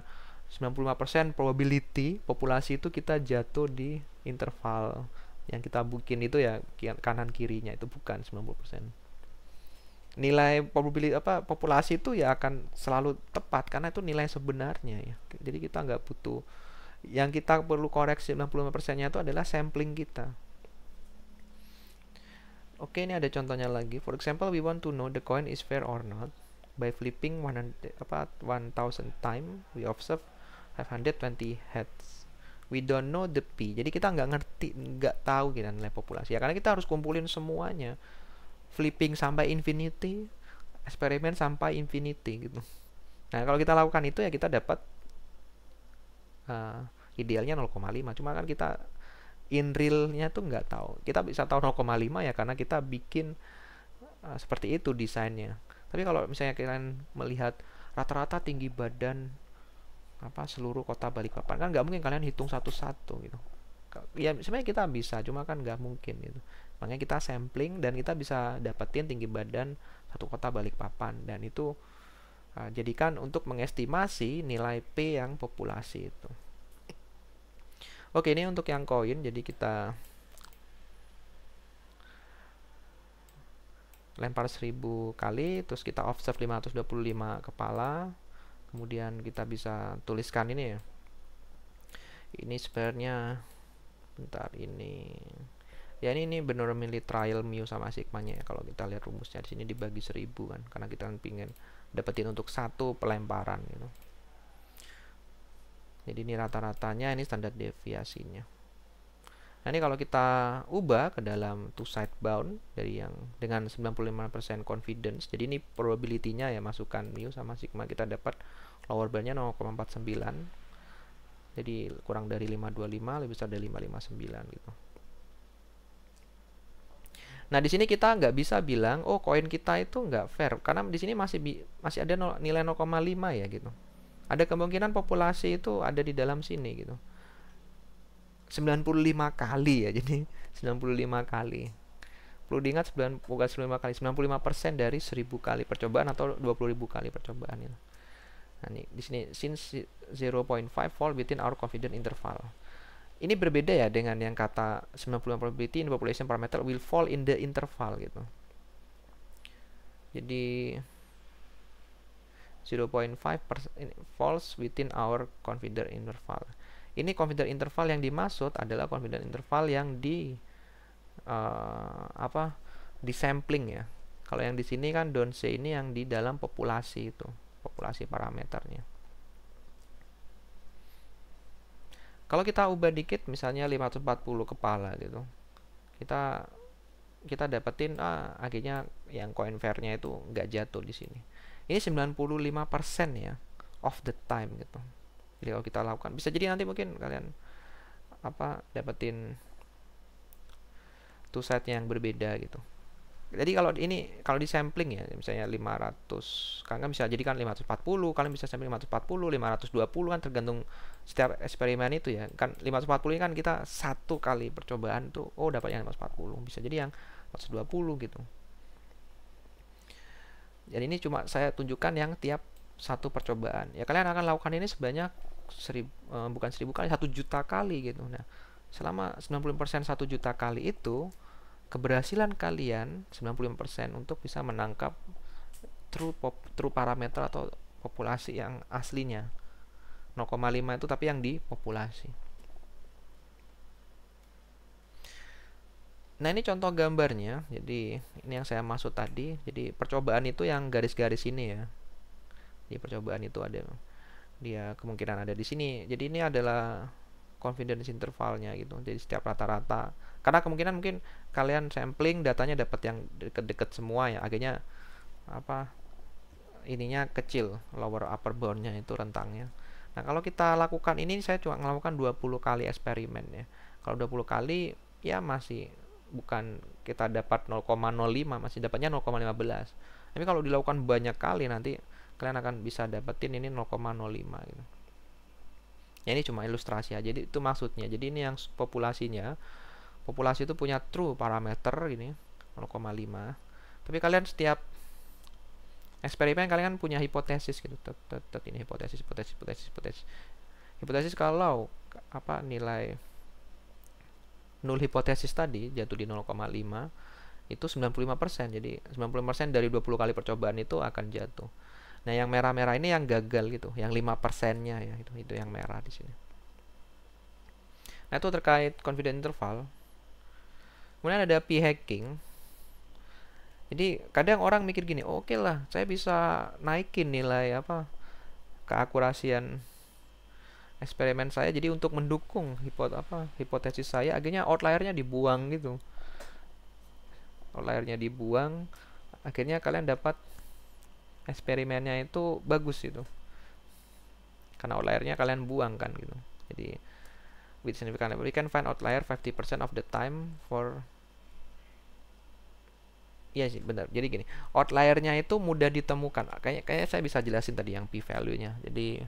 95% probability populasi itu kita jatuh di interval yang kita bikin itu ya, kanan kirinya itu bukan 90%. Nilai probability populasi itu ya akan selalu tepat karena itu nilai sebenarnya ya. Jadi kita nggak butuh, yang kita perlu koreksi 95%-nya itu adalah sampling kita. Oke, ini ada contohnya lagi. For example, we want to know the coin is fair or not by flipping 1000 time. We observe 520 heads. We don't know the P. Jadi kita nggak tahu kita nilai populasi ya, karena kita harus kumpulin semuanya. Flipping sampai infinity, eksperimen sampai infinity gitu. Nah, kalau kita lakukan itu ya kita dapat idealnya 0,5. Cuma kan kita in realnya tuh nggak tahu. Kita bisa tahu 0,5 ya karena kita bikin seperti itu desainnya. Tapi kalau misalnya kalian melihat rata-rata tinggi badan seluruh kota Balikpapan, kan nggak mungkin kalian hitung satu-satu gitu. Ya sebenarnya kita bisa, cuma kan nggak mungkin gitu. Makanya kita sampling dan kita bisa dapetin tinggi badan satu kota Balikpapan, dan itu jadikan untuk mengestimasi nilai P yang populasi itu. Oke, ini untuk yang koin. Jadi kita lempar 1000 kali, terus kita observe 525 kepala. Kemudian kita bisa tuliskan ini ya. Ini sebenarnya bentar ini. Ya ini benar milih trial mu sama sigmanya ya. Kalau kita lihat rumusnya di sini dibagi 1000 kan, karena kita kan pingin dapetin untuk satu pelemparan gitu. Jadi ini rata-ratanya, ini standar deviasinya. Nah ini kalau kita ubah ke dalam two side bound dari yang dengan 95% confidence, jadi ini probability-nya ya, masukkan mu sama sigma, kita dapat lower bound-nya 0,49. Jadi kurang dari 525, lebih besar dari 559 gitu. Nah di sini kita nggak bisa bilang oh koin kita itu nggak fair, karena di sini masih ada nilai 0,5 ya gitu. Ada kemungkinan populasi itu ada di dalam sini gitu. 95 kali ya, jadi 95 kali. Perlu diingat bukan 95 kali, 95% dari 1000 kali percobaan atau 20.000 kali percobaan itu. Nah, ini di sini since 0.5 fall within our confidence interval. Ini berbeda ya dengan yang kata 95 probability in population parameter will fall in the interval gitu. Jadi 0.5% falls within our confidence interval. Ini confidence interval yang dimaksud adalah confidence interval yang di di sampling ya. Kalau yang di sini kan don't say ini yang di dalam populasi itu, populasi parameternya. Kalau kita ubah dikit misalnya 540 kepala gitu. Kita dapetin akhirnya yang coin fair-nya itu nggak jatuh di sini. Ini 95% ya of the time gitu. Jadi kalau kita lakukan, bisa jadi nanti mungkin kalian dapetin two side yang berbeda gitu. Jadi kalau di sampling ya, misalnya 500, kalian bisa jadikan 540, kalian bisa sampling 540, 520 kan tergantung setiap eksperimen itu ya. Kan 540 ini kan kita satu kali percobaan tuh, dapat yang 540, bisa jadi yang 120 gitu. Jadi ini cuma saya tunjukkan yang tiap satu percobaan. Ya kalian akan lakukan ini sebanyak bukan 1000 kali, 1 juta kali gitu. Nah, selama 90% 1 juta kali itu, keberhasilan kalian 95% untuk bisa menangkap true parameter atau populasi yang aslinya. 0,5 itu tapi yang di populasi. Nah ini contoh gambarnya. Jadi ini yang saya maksud tadi. Jadi percobaan itu yang garis-garis ini ya. Di percobaan itu ada, dia kemungkinan ada di sini. Jadi ini adalah confidence intervalnya gitu. Jadi setiap rata-rata, karena kemungkinan mungkin kalian sampling datanya dapat yang deket-deket semua ya, akhirnya ininya kecil, lower upper boundnya itu rentangnya. Nah kalau kita lakukan ini, saya cuma melakukan 20 kali eksperimen ya. Kalau 20 kali ya masih bukan kita dapat 0,05, masih dapatnya 0,15. Tapi kalau dilakukan banyak kali nanti kalian akan bisa dapetin ini 0,05 gitu. Ya ini cuma ilustrasi aja, jadi itu maksudnya. Jadi ini yang populasinya, populasi itu punya true parameter ini 0,5. Tapi kalian setiap eksperimen kalian kan punya hipotesis gitu. Ini hipotesis kalau nilai null hipotesis tadi jatuh di 0,5 itu 95%. Jadi 95% dari 20 kali percobaan itu akan jatuh. Nah, yang merah-merah ini yang gagal gitu, yang 5%-nya ya, itu yang merah di sini. Nah, itu terkait confidence interval. Kemudian ada p-hacking. Jadi, kadang orang mikir gini, oke lah, saya bisa naikin nilai keakurasian eksperimen saya, jadi untuk mendukung hipotesis saya, akhirnya outlier-nya dibuang gitu. Outlier-nya dibuang, akhirnya kalian dapat eksperimennya itu bagus itu, karena outlier-nya kalian buang kan gitu. Jadi with significant level we can find outlier 50% of the time for. Iya sih benar. Jadi gini, outlier-nya itu mudah ditemukan. Kayak saya bisa jelasin tadi yang p-value-nya. Jadi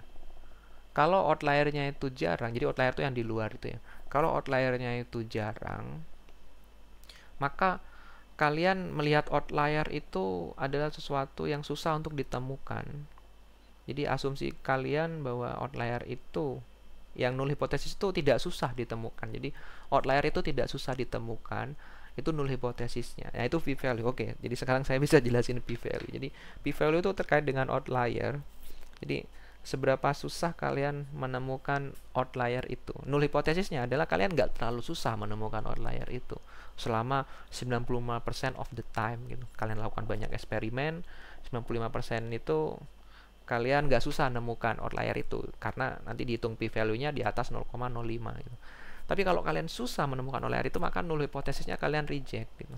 kalau outlier-nya itu jarang, jadi outlier itu yang di luar itu ya. Kalau outlier-nya itu jarang, maka kalian melihat outlier itu adalah sesuatu yang susah untuk ditemukan. Jadi asumsi kalian bahwa outlier itu, yang null hipotesis itu tidak susah ditemukan. Jadi outlier itu tidak susah ditemukan. itu null hipotesisnya. Nah, itu p-value. Oke, jadi sekarang saya bisa jelasin p-value. Jadi p-value itu terkait dengan outlier. Jadi seberapa susah kalian menemukan outlier itu. Null hipotesisnya adalah kalian nggak terlalu susah menemukan outlier itu selama 95% of the time gitu. Kalian lakukan banyak eksperimen, 95% itu kalian nggak susah menemukan outlier itu karena nanti dihitung p-value-nya di atas 0,05 gitu. Tapi kalau kalian susah menemukan outlier itu, maka null hipotesisnya kalian reject gitu.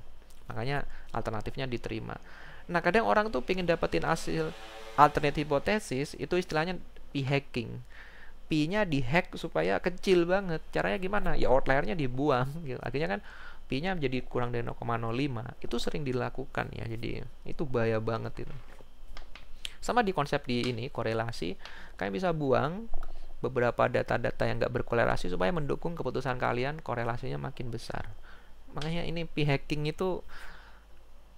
Makanya alternatifnya diterima. Nah, kadang orang tuh pengen dapetin hasil alternate hipotesis, itu istilahnya p-hacking. P-nya dihack supaya kecil banget. Caranya gimana? Ya outliernya dibuang gitu. Akhirnya kan P-nya menjadi kurang dari 0,05. Itu sering dilakukan ya. Jadi itu bahaya banget itu. Sama di konsep di ini korelasi, kalian bisa buang beberapa data-data yang nggak berkorelasi supaya mendukung keputusan kalian korelasinya makin besar. Makanya ini p-hacking itu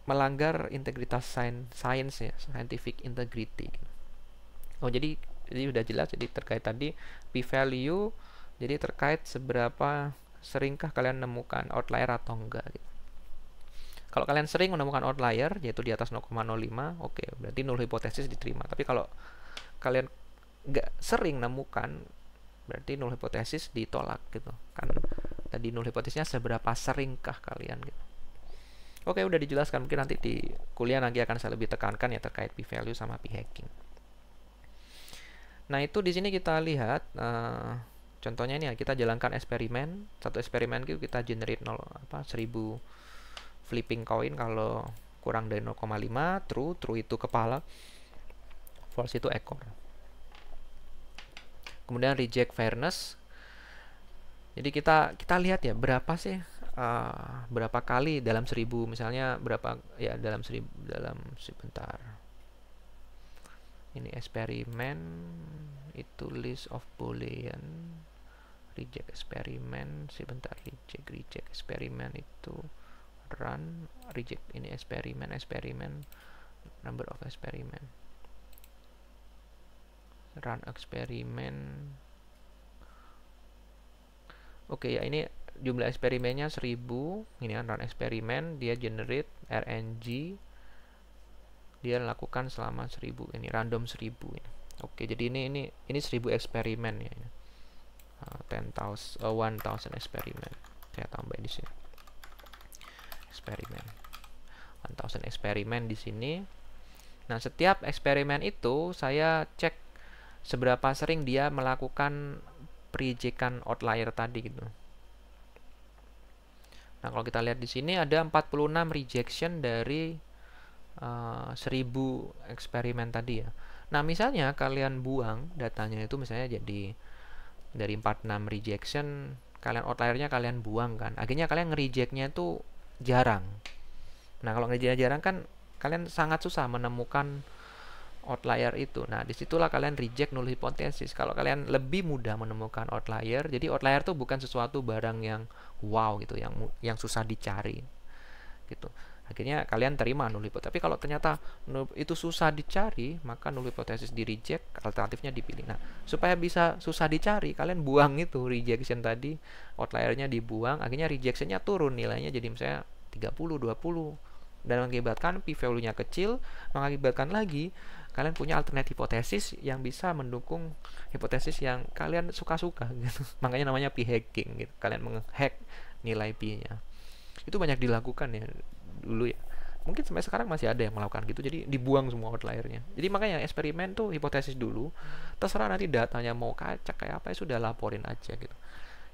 melanggar integritas sains ya, scientific integrity. Oh, jadi udah jelas. Jadi terkait tadi p-value, jadi terkait seberapa seringkah kalian menemukan outlier atau enggak gitu. Kalau kalian sering menemukan outlier yaitu di atas 0,05, oke, berarti null hipotesis diterima. Tapi kalau kalian nggak sering nemukan, berarti null hipotesis ditolak gitu. Kan tadi null hipotesisnya seberapa seringkah kalian gitu. Oke, udah dijelaskan. Mungkin nanti di kuliah nanti akan saya lebih tekankan ya terkait p-value sama p-hacking. Nah, itu di sini kita lihat contohnya ini ya, kita jalankan eksperimen. Satu eksperimen itu kita generate 1000 flipping coin. Kalau kurang dari 0,5 true itu kepala, false itu ekor. Kemudian reject fairness. Jadi kita lihat ya berapa sih berapa kali dalam 1000, misalnya berapa ya dalam 1000, dalam sebentar. Ini eksperimen itu list of boolean, reject eksperimen, sebentar, reject eksperimen itu run, reject ini eksperimen number of eksperimen, run eksperimen. Oke ya, ini jumlah eksperimennya 1000. Ini kan run eksperimen, dia generate RNG, dia lakukan selama 1000, ini random 1000 ini. Oke, jadi ini 1000 eksperimen ya. 10,000 eksperimen. Saya tambah di sini. Eksperimen. 1000 eksperimen di sini. Nah, setiap eksperimen itu saya cek seberapa sering dia melakukan rejection outlier tadi gitu. Nah, kalau kita lihat di sini ada 46 rejection dari 1000 eksperimen tadi ya. Nah, misalnya kalian buang datanya itu, misalnya jadi dari 46 rejection, kalian outliernya kalian buang kan. Akhirnya kalian nge-rejectnya itu jarang. Nah, kalau nge-rejectnya jarang kan kalian sangat susah menemukan outlier itu. Nah, disitulah kalian reject null hypothesis. Kalau kalian lebih mudah menemukan outlier, jadi outlier itu bukan sesuatu barang yang wow gitu, yang susah dicari gitu. Akhirnya kalian terima null hypothesis. Tapi kalau ternyata itu susah dicari, maka null hypothesis di reject, alternatifnya dipilih. Nah, supaya bisa susah dicari, kalian buang itu rejection tadi, outliernya dibuang, akhirnya rejectionnya turun nilainya jadi misalnya 30, 20, dan mengakibatkan p-value-nya kecil, mengakibatkan lagi kalian punya alternate hipotesis yang bisa mendukung hipotesis yang kalian suka-suka gitu. Makanya namanya p-hacking gitu. Kalian menghack nilai p-nya. Itu banyak dilakukan ya dulu ya. Mungkin sampai sekarang masih ada yang melakukan gitu. Jadi dibuang semua outliernya. Jadi makanya eksperimen tuh hipotesis dulu. Terserah nanti datanya mau kacak kayak apa ya sudah laporin aja gitu.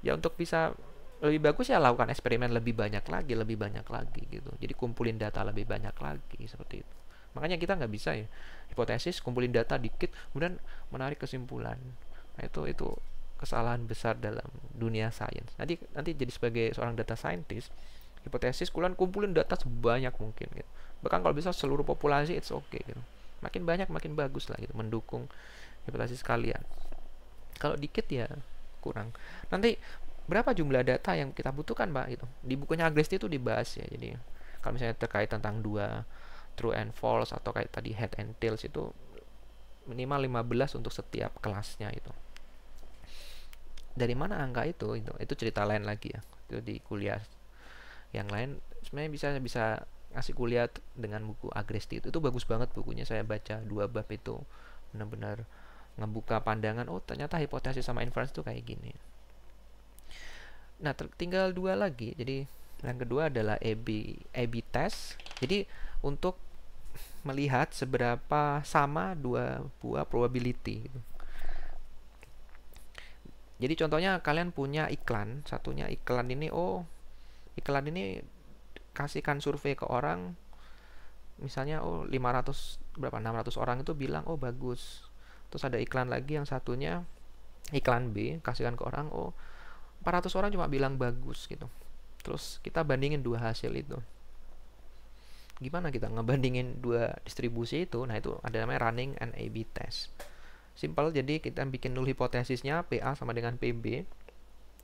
Ya untuk bisa lebih bagus ya lakukan eksperimen lebih banyak lagi gitu. Jadi kumpulin data lebih banyak lagi seperti itu. Makanya kita nggak bisa ya hipotesis kumpulin data dikit kemudian menarik kesimpulan. Nah, itu kesalahan besar dalam dunia sains. Nanti jadi sebagai seorang data scientist, hipotesis kalian kumpulin data sebanyak mungkin gitu. Bahkan kalau bisa seluruh populasi it's okay gitu. Makin banyak makin bagus lah gitu mendukung hipotesis kalian. Kalau dikit ya kurang. Nanti berapa jumlah data yang kita butuhkan, Pak gitu. Di bukunya Agresti itu dibahas ya. Jadi kalau misalnya terkait tentang dua true and false atau kayak tadi head and tails itu minimal 15 untuk setiap kelasnya itu. Dari mana angka itu cerita lain lagi ya. Itu di kuliah yang lain sebenarnya bisa bisa ngasih kuliah dengan buku Agresti itu bagus banget bukunya. Saya baca 2 bab itu, benar-benar ngebuka pandangan, oh ternyata hipotesis sama inference itu kayak gini. Nah, tinggal 2 lagi. Jadi yang kedua adalah A/B test. Jadi untuk melihat seberapa sama dua buah probability gitu. Jadi contohnya kalian punya iklan, satunya iklan ini, oh iklan ini kasihkan survei ke orang, misalnya oh 500 berapa 600 orang itu bilang oh bagus. Terus ada iklan lagi yang satunya iklan B, kasihkan ke orang, oh 400 orang cuma bilang bagus gitu. Terus kita bandingin 2 hasil itu. Gimana kita ngebandingin 2 distribusi itu? Nah, itu ada namanya running an A/B test. Simple, jadi kita bikin null hipotesisnya PA sama dengan PB,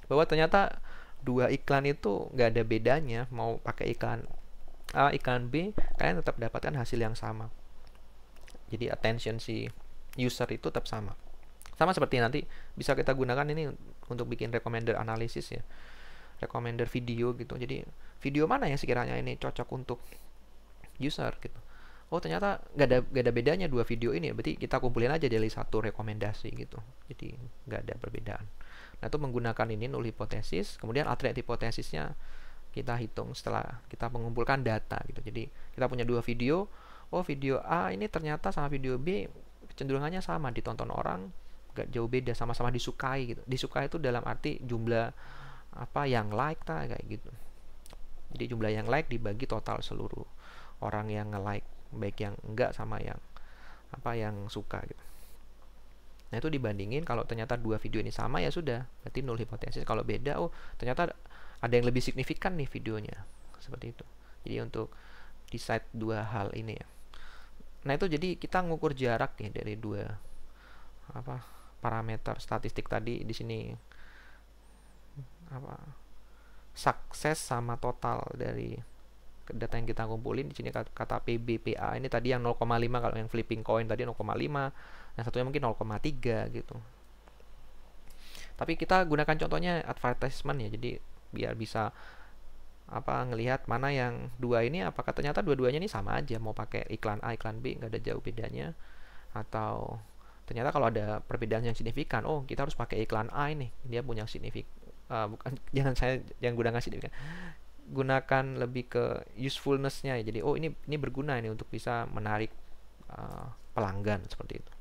bahwa ternyata 2 iklan itu nggak ada bedanya, mau pakai iklan A, iklan B, kalian tetap dapatkan hasil yang sama. Jadi attention si user itu tetap sama. Sama seperti nanti bisa kita gunakan ini untuk bikin recommender analisis ya, recommender video gitu. Jadi video mana yang sekiranya ini cocok untuk user gitu. Oh ternyata gak ada bedanya 2 video ini, berarti kita kumpulin aja dari satu rekomendasi gitu. Jadi gak ada perbedaan. Nah itu menggunakan ini null hipotesis, kemudian alternate hipotesisnya kita hitung setelah kita mengumpulkan data gitu. Jadi kita punya 2 video, oh video A ini ternyata sama video B kecenderungannya sama, ditonton orang gak jauh beda, sama-sama disukai gitu. Disukai itu dalam arti jumlah apa yang like kayak gitu. Jadi jumlah yang like dibagi total seluruh orang yang nge-like, baik yang enggak sama yang apa yang suka gitu. Nah itu dibandingin, kalau ternyata 2 video ini sama ya sudah, berarti null hipotesis. Kalau beda, oh ternyata ada yang lebih signifikan nih videonya, seperti itu. Jadi untuk decide 2 hal ini ya. Nah itu jadi kita ngukur jarak ya dari 2 apa parameter statistik tadi. Di sini apa sukses sama total dari data yang kita kumpulin. Di sini kata PB, PA ini tadi yang 0,5, kalau yang flipping coin tadi 0,5, yang satunya mungkin 0,3 gitu. Tapi kita gunakan contohnya advertisement ya, jadi biar bisa apa ngelihat mana yang 2 ini apakah ternyata dua-duanya ini sama aja, mau pakai iklan A iklan B nggak ada jauh bedanya, atau ternyata kalau ada perbedaan yang signifikan, oh kita harus pakai iklan A ini, dia punya bukan jangan saya yang gunakan signifikan, gunakan lebih ke usefulness-nya ya. Jadi oh ini berguna ini untuk bisa menarik pelanggan seperti itu.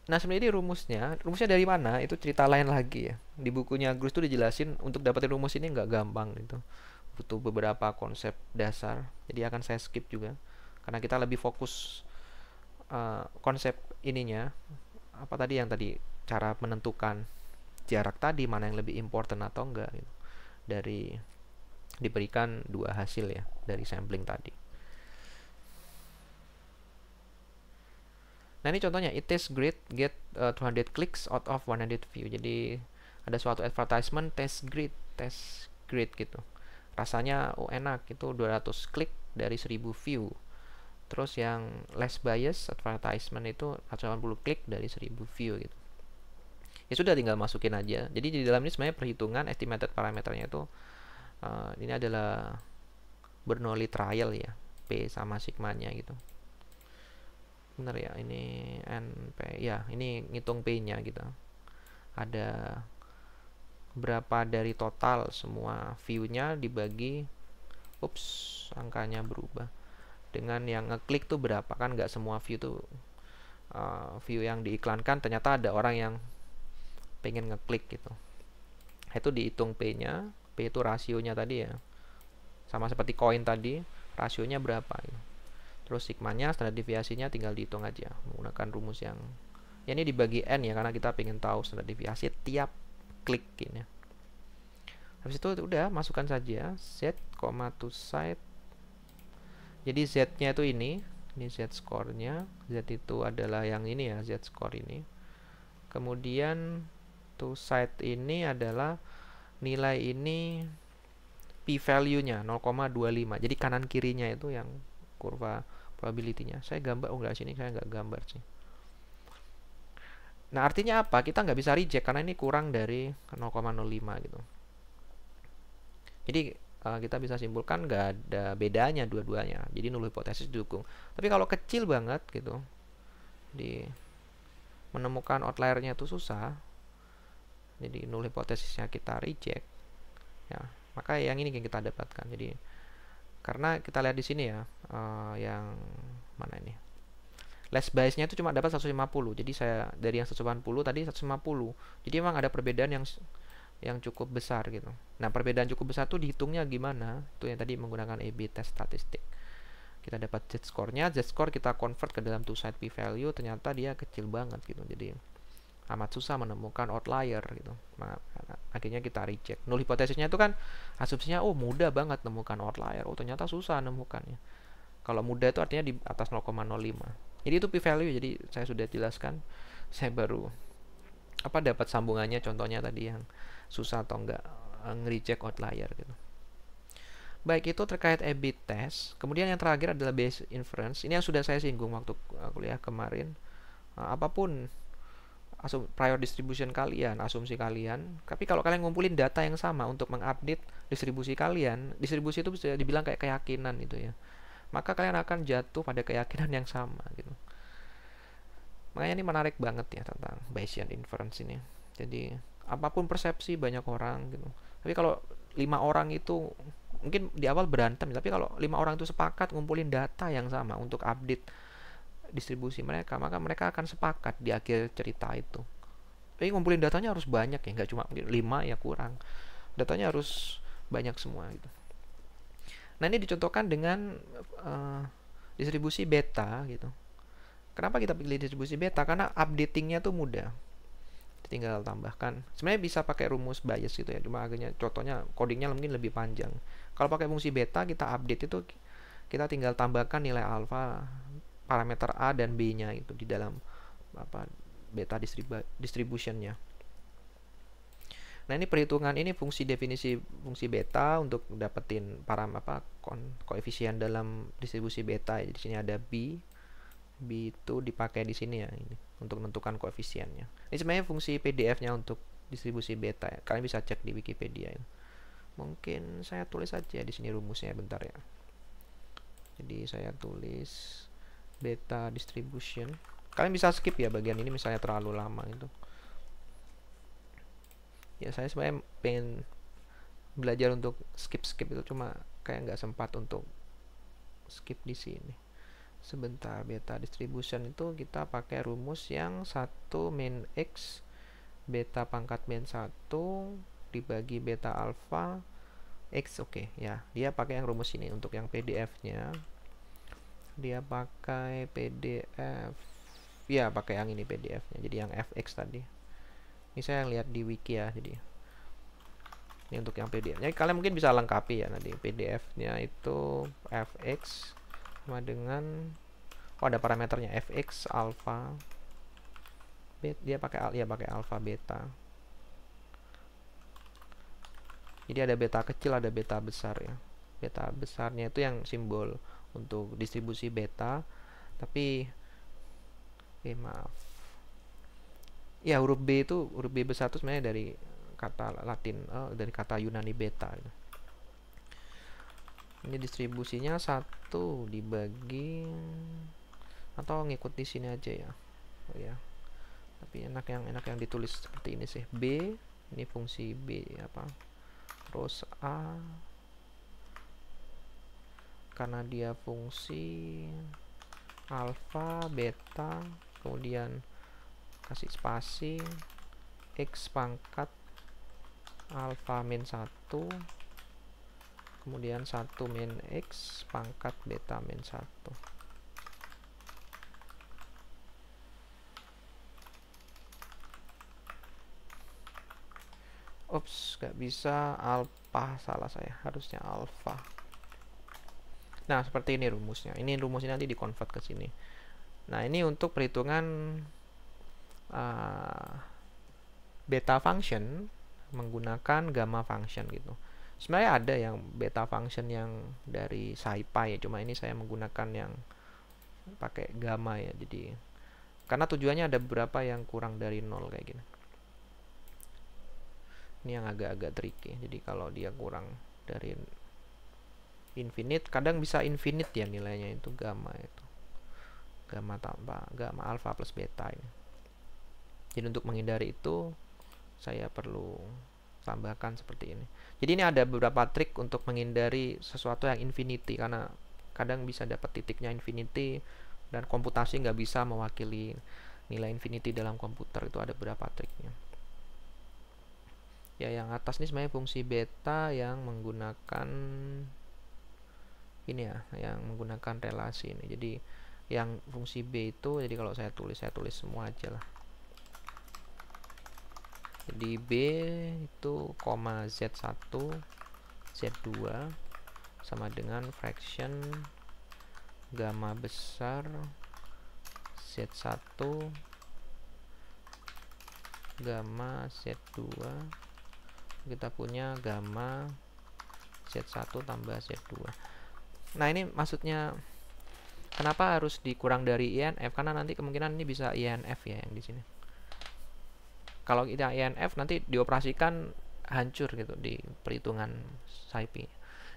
Nah sebenarnya rumusnya dari mana itu cerita lain lagi ya. Di bukunya Grus itu dijelasin untuk dapetin rumus ini nggak gampang gitu, butuh beberapa konsep dasar. Jadi akan saya skip juga karena kita lebih fokus konsep ininya, apa tadi yang tadi cara menentukan jarak tadi, mana yang lebih important atau enggak gitu, dari diberikan 2 hasil ya dari sampling tadi. Nah ini contohnya, it tastes great, get 200 clicks out of 100 view. Jadi ada suatu advertisement tastes great gitu, rasanya enak, itu 200 klik dari 1000 view. Terus yang less bias advertisement itu 80 klik dari 1000 view gitu. Ya sudah, tinggal masukin aja. Jadi di dalam ini sebenarnya perhitungan estimated parameternya itu ini adalah Bernoulli trial ya, P sama sigmanya gitu. Bener ya, ini NP ya, ini ngitung P-nya gitu. Ada berapa dari total semua view-nya dibagi, angkanya berubah dengan yang ngeklik tuh berapa, kan nggak semua view tuh view yang diiklankan ternyata ada orang yang pengen ngeklik gitu. Itu dihitung P-nya, P itu rasionya tadi ya, sama seperti koin tadi, rasionya berapa gitu. Terus sigmanya, standar deviasinya tinggal dihitung aja menggunakan rumus yang ya ini dibagi N ya, karena kita pengen tahu standar deviasi tiap klik ini. Habis itu udah masukkan saja Z, to site. Jadi Z-nya itu ini Z score-nya. Z itu adalah yang ini ya, Z score ini. Kemudian to site ini adalah nilai ini p-value-nya 0,25. Jadi kanan kirinya itu yang kurva probability-nya. Saya gambar, oh enggak, sini saya nggak gambar sih. Nah artinya apa? Kita nggak bisa reject karena ini kurang dari 0,05 gitu. Jadi kita bisa simpulkan nggak ada bedanya dua-duanya. Jadi null hipotesis didukung. Tapi kalau kecil banget gitu, di menemukan outliernya itu susah, jadi null hipotesisnya kita reject, ya maka yang ini yang kita dapatkan. Jadi karena kita lihat di sini ya, yang mana ini, less biasnya itu cuma dapat 150. Jadi saya dari yang 180 tadi 150. Jadi memang ada perbedaan yang cukup besar gitu. Nah, perbedaan cukup besar tuh dihitungnya gimana? Itu yang tadi menggunakan A/B test statistik. Kita dapat z-score-nya, z-score kita convert ke dalam two-side p-value, ternyata dia kecil banget gitu. Jadi amat susah menemukan outlier gitu. Akhirnya kita reject. Null hipotesisnya itu kan asumsinya mudah banget nemukan outlier. Ternyata susah nemukannya. Kalau mudah itu artinya di atas 0,05. Jadi itu p-value. Jadi saya sudah jelaskan. Saya baru dapat sambungannya, contohnya tadi yang susah atau enggak nge-reject outlier gitu. Baik, itu terkait A/B test. Kemudian yang terakhir adalah Bayes inference. Ini yang sudah saya singgung waktu kuliah kemarin. Apapun prior distribution kalian, asumsi kalian, tapi kalau kalian ngumpulin data yang sama untuk mengupdate distribusi kalian, distribusi itu bisa dibilang kayak keyakinan gitu ya. Maka kalian akan jatuh pada keyakinan yang sama gitu. Makanya ini menarik banget ya tentang Bayesian inference ini. Jadi apapun persepsi banyak orang gitu. Tapi kalau 5 orang itu mungkin di awal berantem, tapi kalau 5 orang itu sepakat ngumpulin data yang sama untuk update distribusi mereka, maka mereka akan sepakat di akhir cerita itu. Tapi ngumpulin datanya harus banyak ya, nggak cuma mungkin 5 ya kurang. Datanya harus banyak semua gitu. Nah, ini dicontohkan dengan distribusi beta gitu. Kenapa kita pilih distribusi beta? Karena updatingnya tuh mudah. Tinggal tambahkan. Sebenarnya bisa pakai rumus Bayes gitu ya. Cuma akhirnya contohnya codingnya mungkin lebih panjang. Kalau pakai fungsi beta, kita update itu kita tinggal tambahkan nilai alfa, parameter A dan B-nya itu di dalam beta distributionnya. Nah, ini perhitungan ini definisi fungsi beta untuk dapetin koefisien dalam distribusi beta. Di sini ada B itu dipakai di sini ya, ini untuk menentukan koefisiennya. Ini sebenarnya fungsi PDF-nya untuk distribusi beta ya. Kalian bisa cek di Wikipedia ya. Mungkin saya tulis aja di sini rumusnya bentar ya. Jadi saya tulis beta distribution. Kalian bisa skip ya bagian ini misalnya terlalu lama itu. Ya saya sebenarnya pengen belajar untuk skip itu, cuma kayak nggak sempat untuk skip di sini. Sebentar, beta distribution itu kita pakai rumus yang 1 min X beta pangkat min 1 dibagi beta alpha X. Oke, ya. Dia pakai yang rumus ini. Untuk yang PDF-nya dia pakai PDF. Ya, pakai yang ini PDF-nya. Jadi yang FX tadi. Ini saya lihat di wiki ya, jadi ini untuk yang PDF. Jadi kalian mungkin bisa lengkapi ya nanti PDF-nya itu FX sama dengan ada parameternya fx alpha beta. Dia pakai alpha beta. Jadi ada beta kecil, ada beta besar ya. Beta besarnya itu yang simbol untuk distribusi beta, tapi maaf ya, huruf B besar itu sebenarnya dari kata Latin, dari kata Yunani beta gitu. Ini distribusinya 1 dibagi, atau ngikut di sini aja ya. Ya. Tapi enak yang ditulis seperti ini sih. B, ini fungsi B terus A karena dia fungsi alpha, beta, kemudian kasih spasi X pangkat alpha min 1, kemudian 1 min X pangkat beta min 1. Ups, gak bisa, alpha, salah saya, harusnya alpha. Nah, seperti ini rumusnya. Ini rumusnya nanti dikonvert ke sini. Nah, ini untuk perhitungan beta function menggunakan gamma function gitu. Sebenarnya ada yang beta function yang dari SciPy ya, cuma ini saya menggunakan yang pakai gamma ya. Jadi karena tujuannya ada beberapa yang kurang dari 0 kayak gini. Ini yang agak-agak tricky. Jadi kalau dia kurang dari infinite, kadang bisa infinite ya nilainya itu gamma itu. Gamma tambah gamma alpha plus beta ini. Jadi untuk menghindari itu saya perlu tambahkan seperti ini. Jadi ini ada beberapa trik untuk menghindari sesuatu yang infinity, karena kadang bisa dapat titiknya infinity dan komputasi nggak bisa mewakili nilai infinity dalam komputer. Itu ada beberapa triknya. Ya, yang atas ini sebenarnya fungsi beta yang menggunakan ini ya, yang menggunakan relasi ini. Jadi yang fungsi b itu, jadi kalau saya tulis semua aja lah. Jadi b itu koma z1 z2 sama dengan fraction gamma besar z1 gamma z2, kita punya gamma z1 tambah z2. Nah, ini maksudnya kenapa harus dikurang dari INF, karena nanti kemungkinan ini bisa INF ya yang di sini. Kalau kita INF nanti dioperasikan hancur gitu di perhitungan SciPy.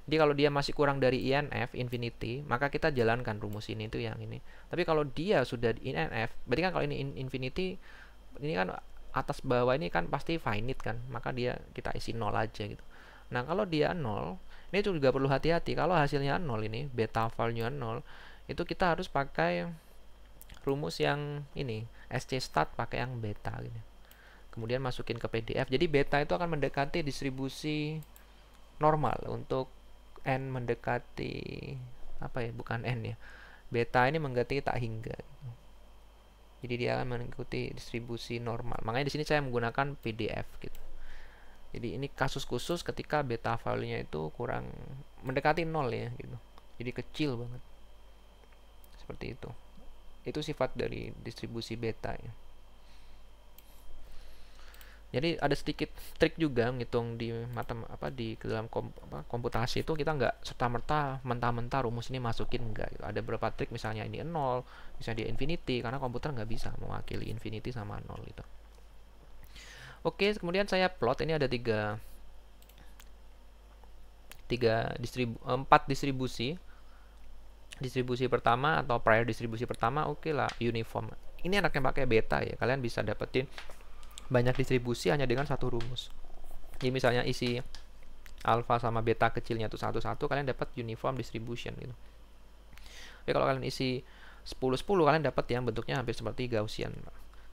Jadi kalau dia masih kurang dari INF infinity, maka kita jalankan rumus ini itu yang ini. Tapi kalau dia sudah INF, berarti kan kalau ini infinity, ini kan atas bawah ini kan pasti finite kan, maka dia kita isi 0 aja gitu. Nah, kalau dia 0, ini juga perlu hati-hati. Kalau hasilnya 0 ini, beta value 0, itu kita harus pakai rumus yang ini, SC stat pakai yang beta gitu. Kemudian masukin ke PDF. Jadi beta itu akan mendekati distribusi normal untuk n mendekati apa ya? Bukan n ya. Beta ini mendekati tak hingga. Jadi dia akan mengikuti distribusi normal. Makanya di sini saya menggunakan PDF gitu. Jadi ini kasus khusus ketika beta value-nya itu kurang mendekati 0 ya gitu. Jadi kecil banget. Seperti itu. Itu sifat dari distribusi beta ya. Jadi ada sedikit trik juga menghitung di di dalam komputasi itu, kita nggak serta-merta mentah-mentah rumus ini masukin, enggak gitu. Ada beberapa trik, misalnya ini 0, misalnya dia infinity, karena komputer nggak bisa mewakili infinity sama 0 gitu. Oke, kemudian saya plot, ini ada 4 distribusi. Distribusi pertama atau prior distribusi pertama, oke lah, uniform. Ini anaknya pakai beta ya, kalian bisa dapetin banyak distribusi hanya dengan satu rumus. Jadi misalnya isi alpha sama beta kecilnya itu 1,1, kalian dapat uniform distribution gitu. Tapi kalau kalian isi 10,10, kalian dapat yang bentuknya hampir seperti Gaussian.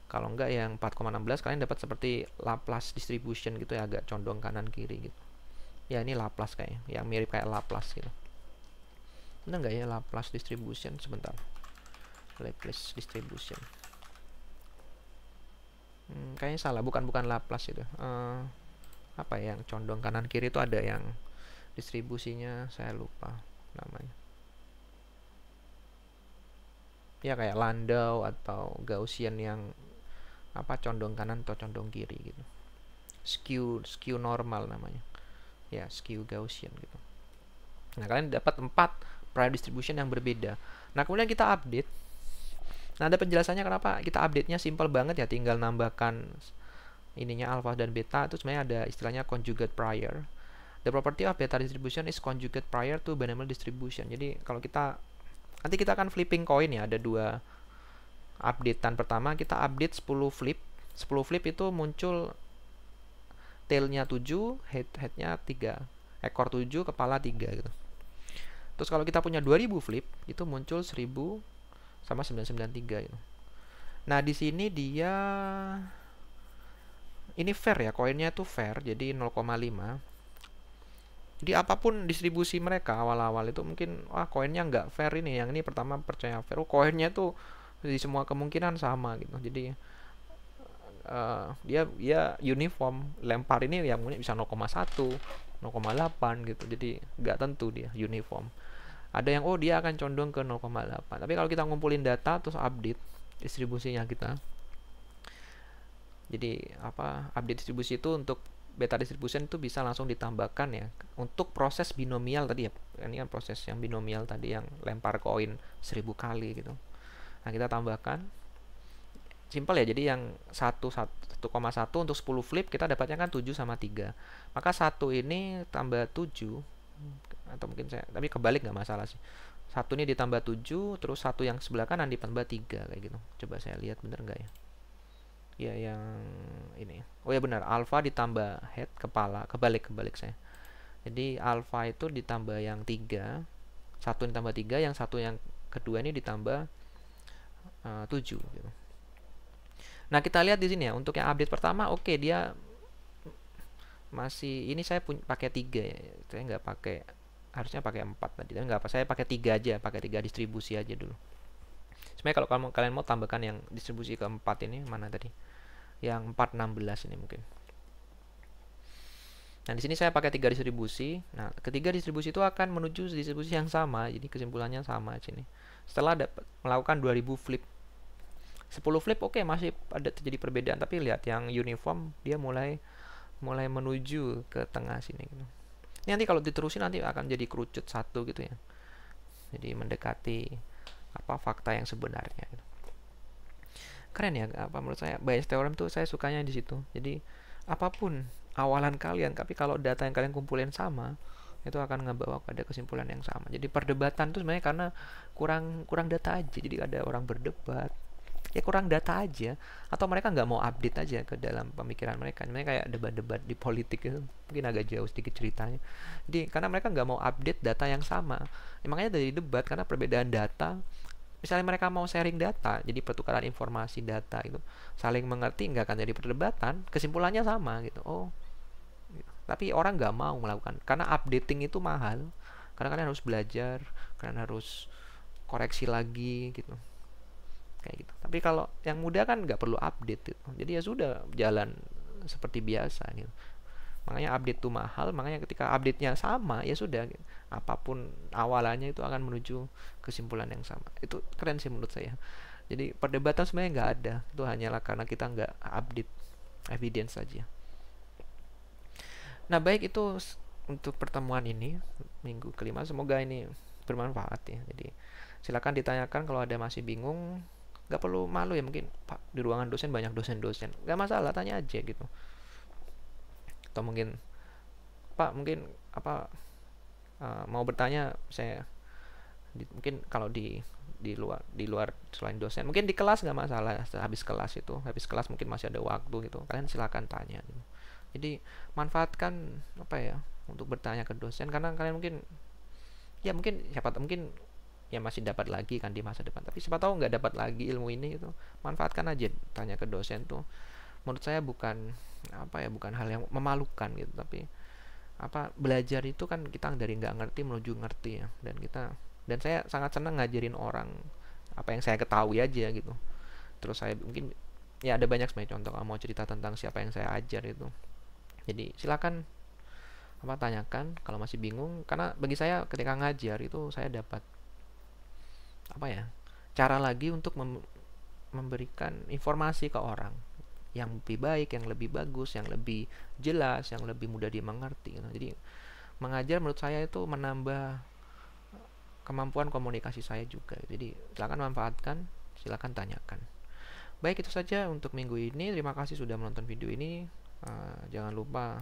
Kalau enggak yang 4,16, kalian dapat seperti Laplace distribution gitu ya, agak condong kanan kiri gitu. Ya, ini Laplace kayaknya, yang mirip kayak Laplace gitu. Benar enggak ya Laplace distribution? Sebentar. Laplace distribution. Kayaknya salah, bukan Laplace itu. Apa ya, yang condong kanan kiri itu ada yang distribusinya saya lupa namanya. Ya kayak Landau atau Gaussian yang condong kanan atau condong kiri gitu. Skew normal namanya. Ya, skew Gaussian gitu. Nah, kalian dapat 4 prior distribution yang berbeda. Nah, kemudian kita update. Nah, ada penjelasannya kenapa kita update-nya simple banget ya, tinggal nambahkan ininya alpha dan beta. Itu sebenarnya ada istilahnya conjugate prior. The property of beta distribution is conjugate prior to binomial distribution. Jadi kalau nanti kita akan flipping coin ya, ada 2 updatean. Pertama kita update 10 flip. 10 flip itu muncul tailnya 7, headnya 3, ekor 7, kepala 3 gitu. Terus kalau kita punya 2000 flip, itu muncul 1000 sama 993 gitu. Nah, di sini dia ini fair ya, koinnya itu fair, jadi 0,5. Jadi apapun distribusi mereka awal-awal itu mungkin koinnya nggak fair ini, yang ini pertama percaya fair, koinnya tuh di semua kemungkinan sama gitu. Jadi dia uniform, lempar ini yang bisa 0,1, 0,8 gitu. Jadi nggak tentu dia uniform. Ada yang dia akan condong ke 0,8. Tapi kalau kita ngumpulin data terus update distribusinya kita. Jadi update distribusi itu untuk beta distribution itu bisa langsung ditambahkan ya. Untuk proses binomial tadi ya. Ini kan proses yang binomial tadi yang lempar koin 1000 kali gitu. Nah, kita tambahkan. Simple ya. Jadi yang 1,1 untuk 10 flip kita dapatnya kan 7 sama 3. Maka 1 ini tambah 7 atau mungkin saya, tapi kebalik nggak masalah sih. Satu ini ditambah 7, terus satu yang sebelah kanan ditambah 3 kayak gitu. Coba saya lihat bener nggak ya? Ya yang ini. Oh ya benar, alfa ditambah head kepala, kebalik saya. Jadi alfa itu ditambah yang 3, satu ditambah 3, yang satu yang kedua ini ditambah 7 gitu. Nah, kita lihat di sini ya, untuk yang update pertama oke, dia masih ini saya pakai 3 ya. Saya nggak pakai, harusnya pakai 4 tadi, tapi nggak apa, saya pakai 3 aja, pakai 3 distribusi aja dulu. Sebenarnya kalau kalian mau tambahkan yang distribusi keempat ini, mana tadi? Yang 416 ini mungkin. Nah, di sini saya pakai 3 distribusi. Nah, ketiga distribusi itu akan menuju distribusi yang sama. Jadi kesimpulannya sama di sini. Setelah melakukan 2000 flip, 10 flip oke, masih ada terjadi perbedaan, tapi lihat yang uniform dia mulai menuju ke tengah sini gitu. Ini nanti kalau diterusin nanti akan jadi kerucut satu gitu ya. Jadi mendekati fakta yang sebenarnya gitu. Keren ya, menurut saya Bayes theorem tuh saya sukanya di situ. Jadi apapun awalan kalian, tapi kalau data yang kalian kumpulin sama, itu akan ngebawa pada kesimpulan yang sama. Jadi perdebatan tuh sebenarnya karena kurang data aja. Jadi ada orang berdebat, ya kurang data aja, atau mereka nggak mau update aja ke dalam pemikiran mereka. Mereka kayak debat-debat di politik itu mungkin agak jauh sedikit ceritanya. Jadi karena mereka nggak mau update data yang sama, makanya dari debat karena perbedaan data. Misalnya mereka mau sharing data, jadi pertukaran informasi data itu saling mengerti, nggak akan jadi perdebatan, kesimpulannya sama gitu. Oh, gitu. Tapi orang nggak mau melakukan karena updating itu mahal, karena kalian harus belajar, kalian harus koreksi lagi gitu, kayak gitu. Tapi kalau yang muda kan nggak perlu update gitu, jadi ya sudah jalan seperti biasa gitu. Makanya update itu mahal, makanya ketika update-nya sama ya sudah gitu. Apapun awalannya itu akan menuju kesimpulan yang sama. Itu keren sih menurut saya. Jadi perdebatan sebenarnya nggak ada, itu hanyalah karena kita nggak update evidence saja. Nah, baik, itu untuk pertemuan ini minggu kelima, semoga ini bermanfaat ya. Jadi silakan ditanyakan kalau ada masih bingung, nggak perlu malu ya, mungkin Pak di ruangan dosen banyak dosen-dosen, nggak masalah, tanya aja gitu. Atau mungkin Pak mungkin mau bertanya, saya mungkin kalau di luar selain dosen, mungkin di kelas nggak masalah, habis kelas mungkin masih ada waktu gitu, kalian silakan tanya gitu. Jadi manfaatkan untuk bertanya ke dosen, karena kalian mungkin siapa tahu mungkin ya masih dapat lagi kan di masa depan, tapi siapa tahu nggak dapat lagi ilmu ini gitu. Manfaatkan aja, tanya ke dosen tuh menurut saya bukan bukan hal yang memalukan gitu, tapi belajar itu kan kita dari nggak ngerti menuju ngerti ya, dan saya sangat senang ngajarin orang apa yang saya ketahui aja gitu. Terus saya mungkin ya ada banyak sebenarnya contoh, mau cerita tentang siapa yang saya ajar itu. Jadi silakan tanyakan kalau masih bingung, karena bagi saya ketika ngajar itu saya dapat cara lagi untuk memberikan informasi ke orang yang lebih baik, yang lebih bagus, yang lebih jelas, yang lebih mudah dimengerti gitu. Jadi mengajar menurut saya itu menambah kemampuan komunikasi saya juga. Jadi silakan manfaatkan, silakan tanyakan. Baik, itu saja untuk minggu ini. Terima kasih sudah menonton video ini. Jangan lupa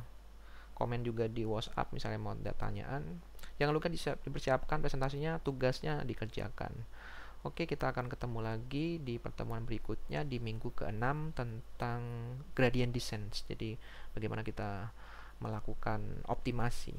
komen juga di WhatsApp misalnya mau ada pertanyaan. Jangan lupa dipersiapkan presentasinya, tugasnya dikerjakan. Oke, kita akan ketemu lagi di pertemuan berikutnya di minggu ke-6 tentang gradient descent. Jadi bagaimana kita melakukan optimasi